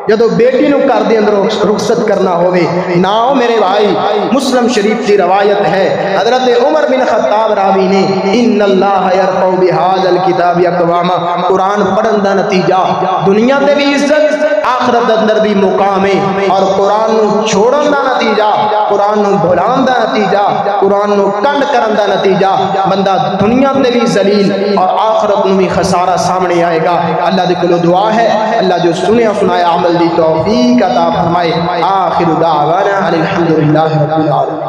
جدو بیٹی نو کر دے اندر رخصت کرنا ہوئے ناؤ میرے بھائی مسلم شریف کی روایت ہے حضرت عمر بن خطاب راوی نے ان اللہ یرفع بہذا الکتاب اقواما قرآن پڑھن دا نتیجہ دنیا تے بھی عزت آخرت اندر بھی مقام ہے اور قرآن نو چھوڑن دا نتیجہ قرآن نو بھولان دا نتیجہ قرآن نو کنڈ کرن دا نتیجہ بندہ دنیا تے بھی ذلیل اور آخرت نو بھی خسارہ سامنے آئے گا اللہ دے کلو دعا ہے اللہ جو سنے سنایا عمل دی توفیق عطا فرمائے آخر دعوانا الحمدللہ رب العالمین